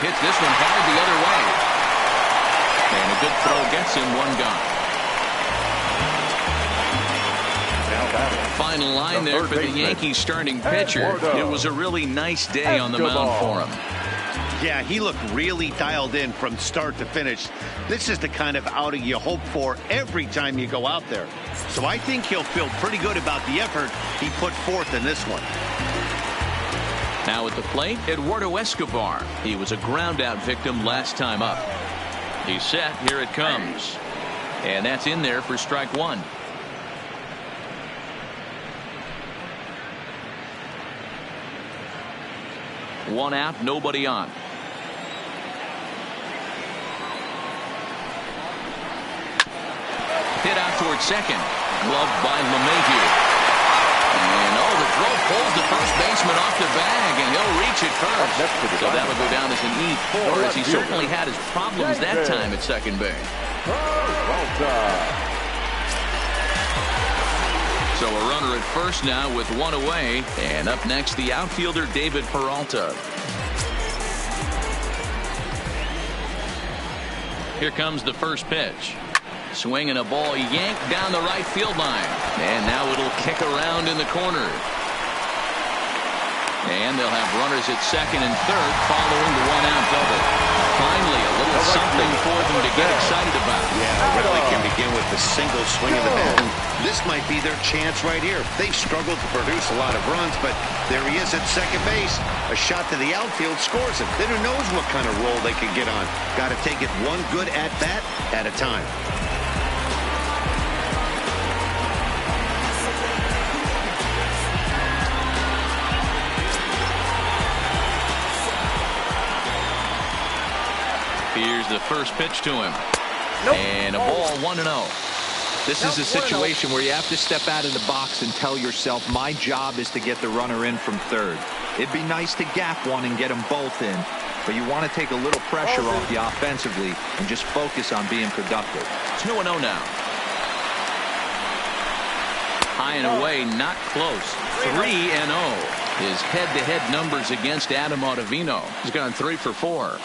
Speaker 1: Hits this one hard the other way. And a good throw gets him 1 gone. Final line there for the Yankees starting pitcher. It was a really nice day on the mound for him.
Speaker 2: Yeah, he looked really dialed in from start to finish. This is the kind of outing you hope for every time you go out there. So I think he'll feel pretty good about the effort he put forth in this one.
Speaker 1: Now at the plate, Eduardo Escobar. He was a ground-out victim last time up. He's set. Here it comes. And that's in there for strike 1. One out, nobody on. hit out towards second. Gloved by LeMahieu. And the throw pulls the first baseman off the bag, and he'll reach it first. So that'll go down as an E4, as he certainly had his problems that time at second base. So a runner at first now with one away. And up next, the outfielder David Peralta. Here comes the first pitch. Swing and a ball yanked down the right field line. And now it'll kick around in the corner. And they'll have runners at second and third following the one-out double. Finally, a little something for them to get excited about.
Speaker 2: Yeah, really can begin with the single swing of the bat. This might be their chance right here. They've struggled to produce a lot of runs, but there he is at second base. A shot to the outfield scores it. Then who knows what kind of roll they could get on. Got to take it one good at-bat at a time.
Speaker 1: Here's the first pitch to him. And a ball 1-0.
Speaker 3: This is a situation where you have to step out of the box and tell yourself, my job is to get the runner in from third. It'd be nice to gap one and get them both in, but you want to take a little pressure off you offensively and just focus on being productive.
Speaker 1: 2-0 now. High and away, not close. 3-0. His head-to-head numbers against Adam Ottavino. He's gone 3 for 4.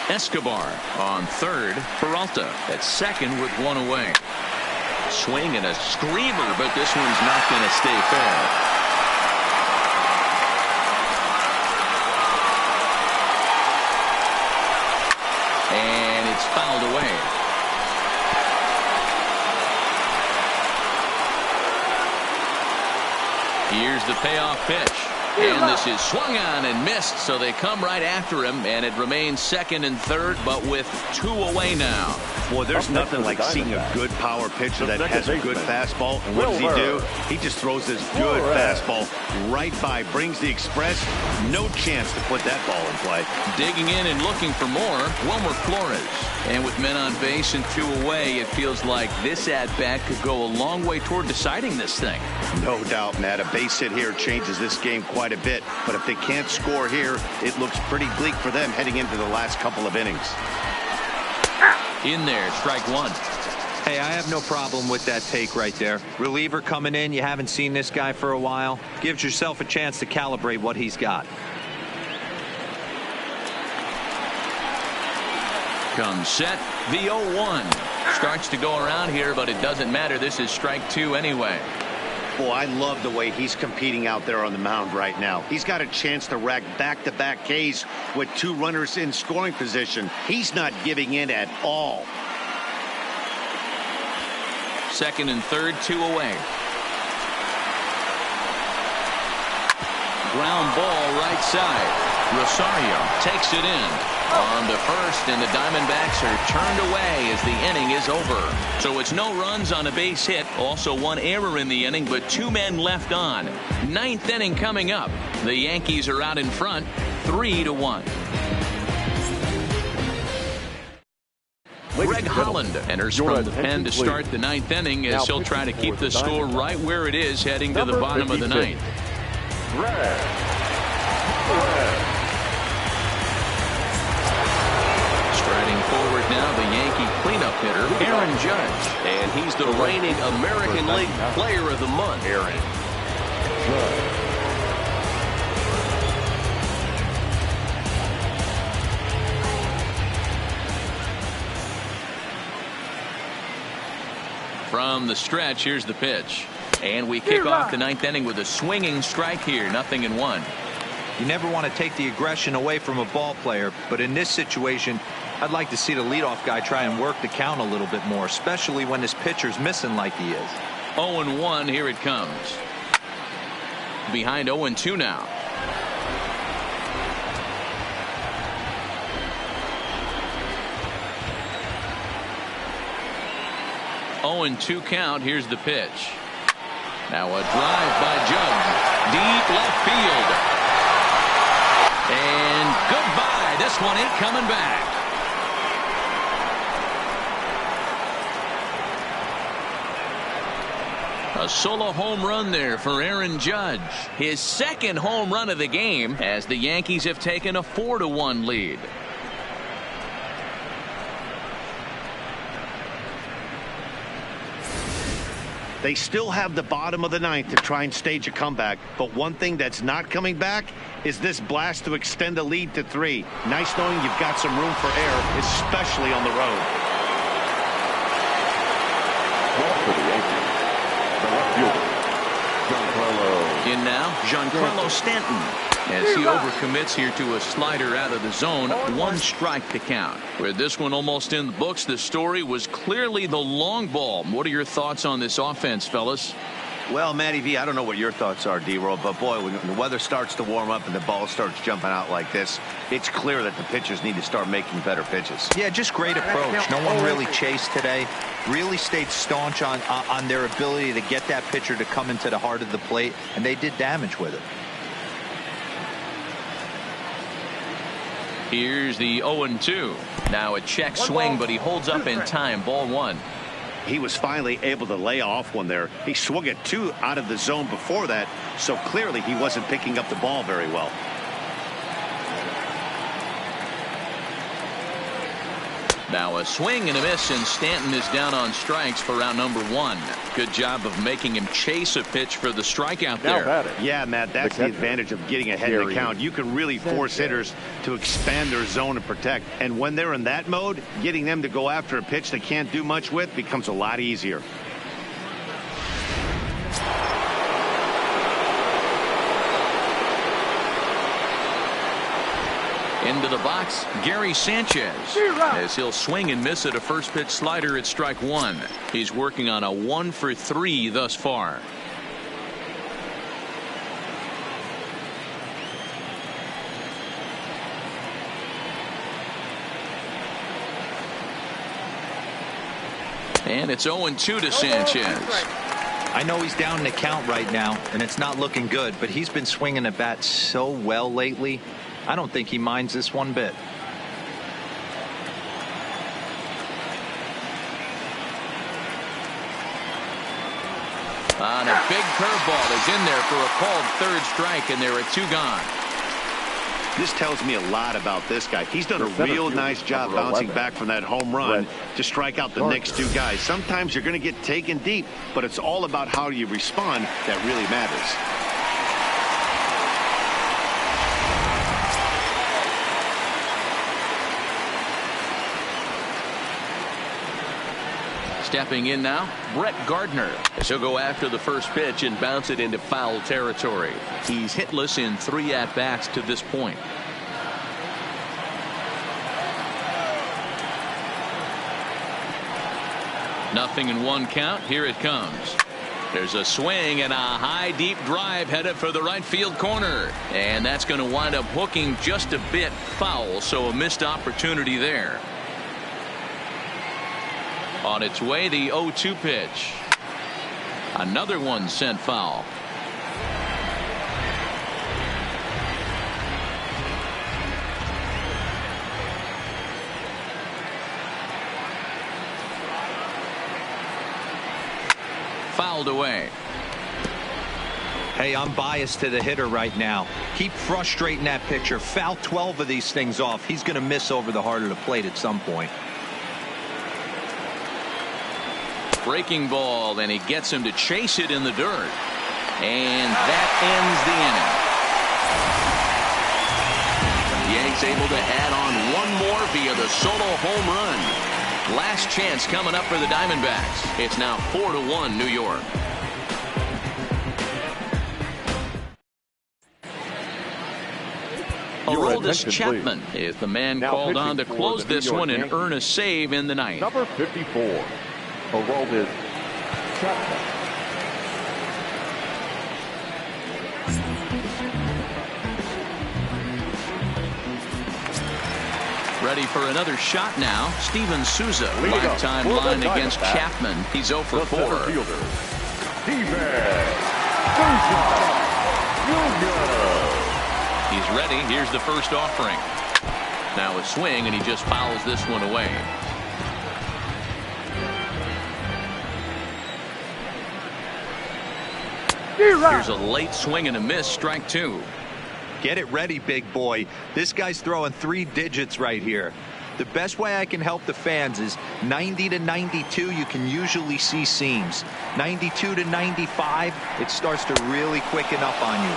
Speaker 1: Escobar on third. Peralta at second with one away. Swing and a screamer, but this one's not going to stay fair. And it's fouled away. Here's the payoff pitch. And this is swung on and missed, so they come right after him, and it remains second and third, but with 2 away now.
Speaker 2: Boy, there's nothing like seeing a good power pitcher that has a good fastball. And what does he do? He just throws this good fastball right by, brings the express. No chance to put that ball in play.
Speaker 1: Digging in and looking for more, Wilmer Flores. And with men on base and 2 away, it feels like this at-bat could go a long way toward deciding this thing.
Speaker 2: No doubt, Matt. A base hit here changes this game quite a bit. But if they can't score here, it looks pretty bleak for them heading into the last couple of innings.
Speaker 1: In there, strike one.
Speaker 3: Hey, I have no problem with that take right there. Reliever coming in, you haven't seen this guy for a while. Gives yourself a chance to calibrate what he's got.
Speaker 1: Comes set, the 0-1. Starts to go around here, but it doesn't matter. This is strike 2 anyway.
Speaker 2: Boy, I love the way he's competing out there on the mound right now. He's got a chance to rack back-to-back Ks with 2 runners in scoring position. He's not giving in at all.
Speaker 1: Second and third, 2 away. Ground ball right side. Rosario takes it in. On to first, and the Diamondbacks are turned away as the inning is over. So it's no runs on a base hit. Also 1 error in the inning, but 2 men left on. 9th inning coming up. The Yankees are out in front, 3-1. Greg Holland enters from the pen to start the 9th inning as he'll try to keep the score right where it is heading to the bottom of the 9th. Striding forward now, the Yankee cleanup hitter, Aaron Judge. And he's the reigning American League Player of the Month. Aaron Judge. From the stretch, here's the pitch. And we kick off the 9th inning with a swinging strike here, 0-1.
Speaker 3: You never want to take the aggression away from a ball player, but in this situation, I'd like to see the leadoff guy try and work the count a little bit more, especially when this pitcher's missing like he is.
Speaker 1: 0-1, here it comes. Behind 0-2 now. Oh, and 2 count. Here's the pitch. Now a drive by Judge. Deep left field. And goodbye. This one ain't coming back. A solo home run there for Aaron Judge. His second home run of the game as the Yankees have taken a 4-1 lead.
Speaker 2: They still have the bottom of the ninth to try and stage a comeback, but one thing that's not coming back is this blast to extend the lead to 3. Nice knowing you've got some room for error, especially on the road.
Speaker 4: For the Yankees, the left fielder, Giancarlo.
Speaker 1: In now, Giancarlo Stanton. As he overcommits here to a slider out of the zone, 1 strike to count. With this one almost in the books, the story was clearly the long ball. What are your thoughts on this offense, fellas?
Speaker 2: Well, Matty V, I don't know what your thoughts are, D-Roll, but boy, when the weather starts to warm up and the ball starts jumping out like this, it's clear that the pitchers need to start making better pitches.
Speaker 3: Yeah, just great approach. No one really chased today. Really stayed staunch on their ability to get that pitcher to come into the heart of the plate, and they did damage with it.
Speaker 1: Here's the 0-2. Now a check swing, but he holds up in time. Ball 1.
Speaker 2: He was finally able to lay off one there. He swung at 2 out of the zone before that, so clearly he wasn't picking up the ball very well.
Speaker 1: Now a swing and a miss, and Stanton is down on strikes for round number 1. Good job of making him chase a pitch for the strikeout there.
Speaker 2: Yeah, Matt, that's the advantage of getting ahead in the count. You can really force hitters to expand their zone and protect. And when they're in that mode, getting them to go after a pitch they can't do much with becomes a lot easier.
Speaker 1: Into the box, Gary Sanchez, as he'll swing and miss at a first pitch slider at strike 1. He's working on a 1 for 3 thus far. And it's 0-2 to Sanchez.
Speaker 3: I know he's down in the count right now, and it's not looking good, but he's been swinging the bat so well lately. I don't think he minds this one bit.
Speaker 1: On a big curveball is in there for a called 3rd strike, and there are 2 gone.
Speaker 2: This tells me a lot about this guy. He's done a real nice job bouncing back from that home run to strike out the next 2 guys. Sometimes you're going to get taken deep, but it's all about how you respond that really matters.
Speaker 1: Stepping in now, Brett Gardner. As he'll go after the first pitch and bounce it into foul territory. He's hitless in 3 at-bats to this point. Nothing in 1 count. Here it comes. There's a swing and a high deep drive headed for the right field corner. And that's going to wind up hooking just a bit foul, so a missed opportunity there. On its way, the 0-2 pitch. Another one sent foul. Fouled away.
Speaker 3: Hey, I'm biased to the hitter right now. Keep frustrating that pitcher. Foul 12 of these things off. He's going to miss over the heart of the plate at some point.
Speaker 1: Breaking ball, and he gets him to chase it in the dirt. And that ends the inning. The Yanks able to add on 1 more via the solo home run. Last chance coming up for the Diamondbacks. It's now 4-1 New York. Aroldis Chapman is the man called on to close this one and earn a save in the ninth.
Speaker 4: Number 54. Aroldis Chapman.
Speaker 1: Ready for another shot now. Steven Souza, lifetime line against Chapman. He's 0 for 4. He's ready. Here's the first offering. Now a swing, and he just fouls this one away. Here's a late swing and a miss, strike 2.
Speaker 3: Get it ready, big boy. This guy's throwing 3 digits right here. The best way I can help the fans is 90 to 92, you can usually see seams. 92 to 95, it starts to really quicken up on you.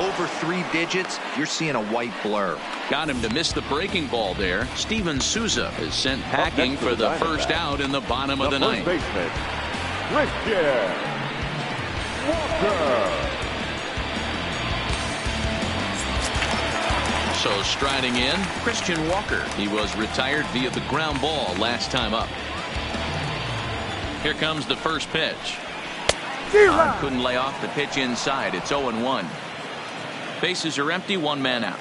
Speaker 3: Over 3 digits, you're seeing a white blur.
Speaker 1: Got him to miss the breaking ball there. Steven Souza is sent packing for the first out in the bottom of the ninth.
Speaker 4: Baseman, Christian Walker.
Speaker 1: So striding in, Christian Walker. He was retired via the ground ball last time up. Here comes the first pitch. Couldn't lay off the pitch inside. It's 0-1. Bases are empty, 1 man out.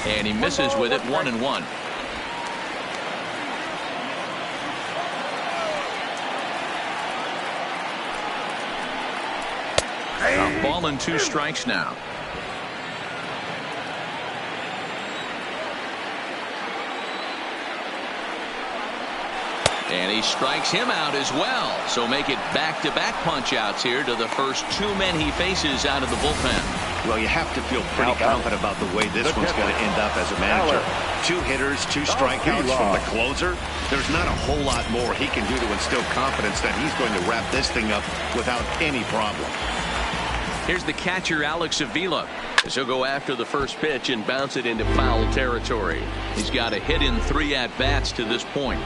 Speaker 1: And he misses with it, 1-1. A ball and 2 strikes now. And he strikes him out as well. So make it back-to-back punch-outs here to the first 2 men he faces out of the bullpen.
Speaker 2: Well, you have to feel pretty confident about the way this one's going to end up as a manager. 2 hitters, 2 strikeouts from the closer. There's not a whole lot more he can do to instill confidence that he's going to wrap this thing up without any problem.
Speaker 1: Here's the catcher, Alex Avila, as he'll go after the first pitch and bounce it into foul territory. He's got a hit in 3 at-bats to this point.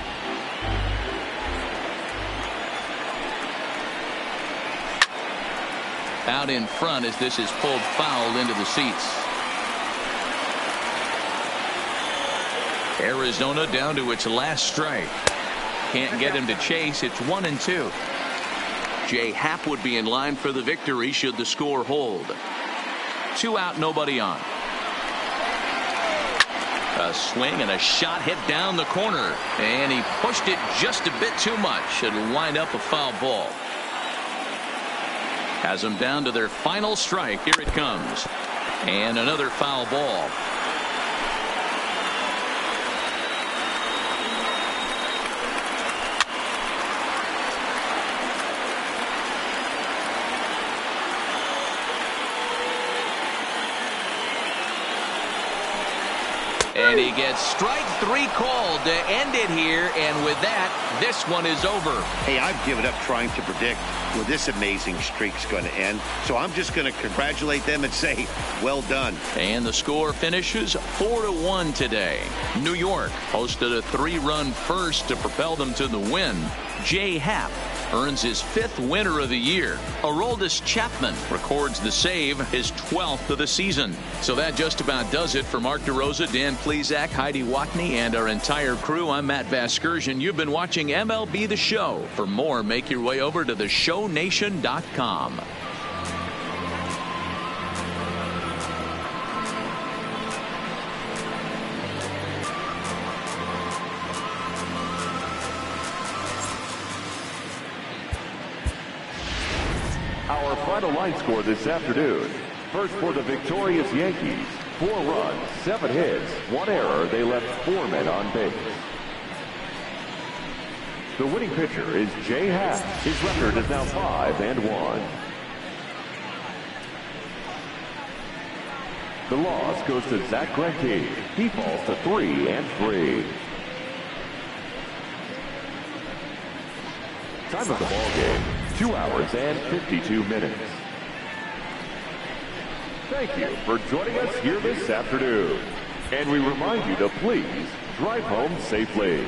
Speaker 1: Out in front as this is pulled foul into the seats. Arizona down to its last strike. Can't get him to chase. It's 1-2. Jay Happ would be in line for the victory should the score hold. 2 out, nobody on. A swing and a shot hit down the corner. And he pushed it just a bit too much. It'll wind up a foul ball. Has them down to their final strike. Here it comes. And another foul ball. And he gets strike 3 called to end it here. And with that, this one is over.
Speaker 2: Hey, I've given up trying to predict where this amazing streak's going to end. So I'm just going to congratulate them and say, well done.
Speaker 1: And the score finishes 4-1 today. New York posted a 3-run first to propel them to the win. Jay Happ earns his 5th winner of the year. Aroldis Chapman records the save, his 12th of the season. So that just about does it for Mark DeRosa, Dan Plesac, Heidi Watney, and our entire crew. I'm Matt Vasgersian. You've been watching MLB The Show. For more, make your way over to theshownation.com.
Speaker 4: Our final line score this afternoon. First for the victorious Yankees. 4 runs, 7 hits, 1 error. They left 4 men on base. The winning pitcher is Jay Happ. His record is now 5-1. The loss goes to Zach Greinke. He falls to 3-3. Time of the ball game, 2 hours and 52 minutes. Thank you for joining us here this afternoon. And we remind you to please drive home safely.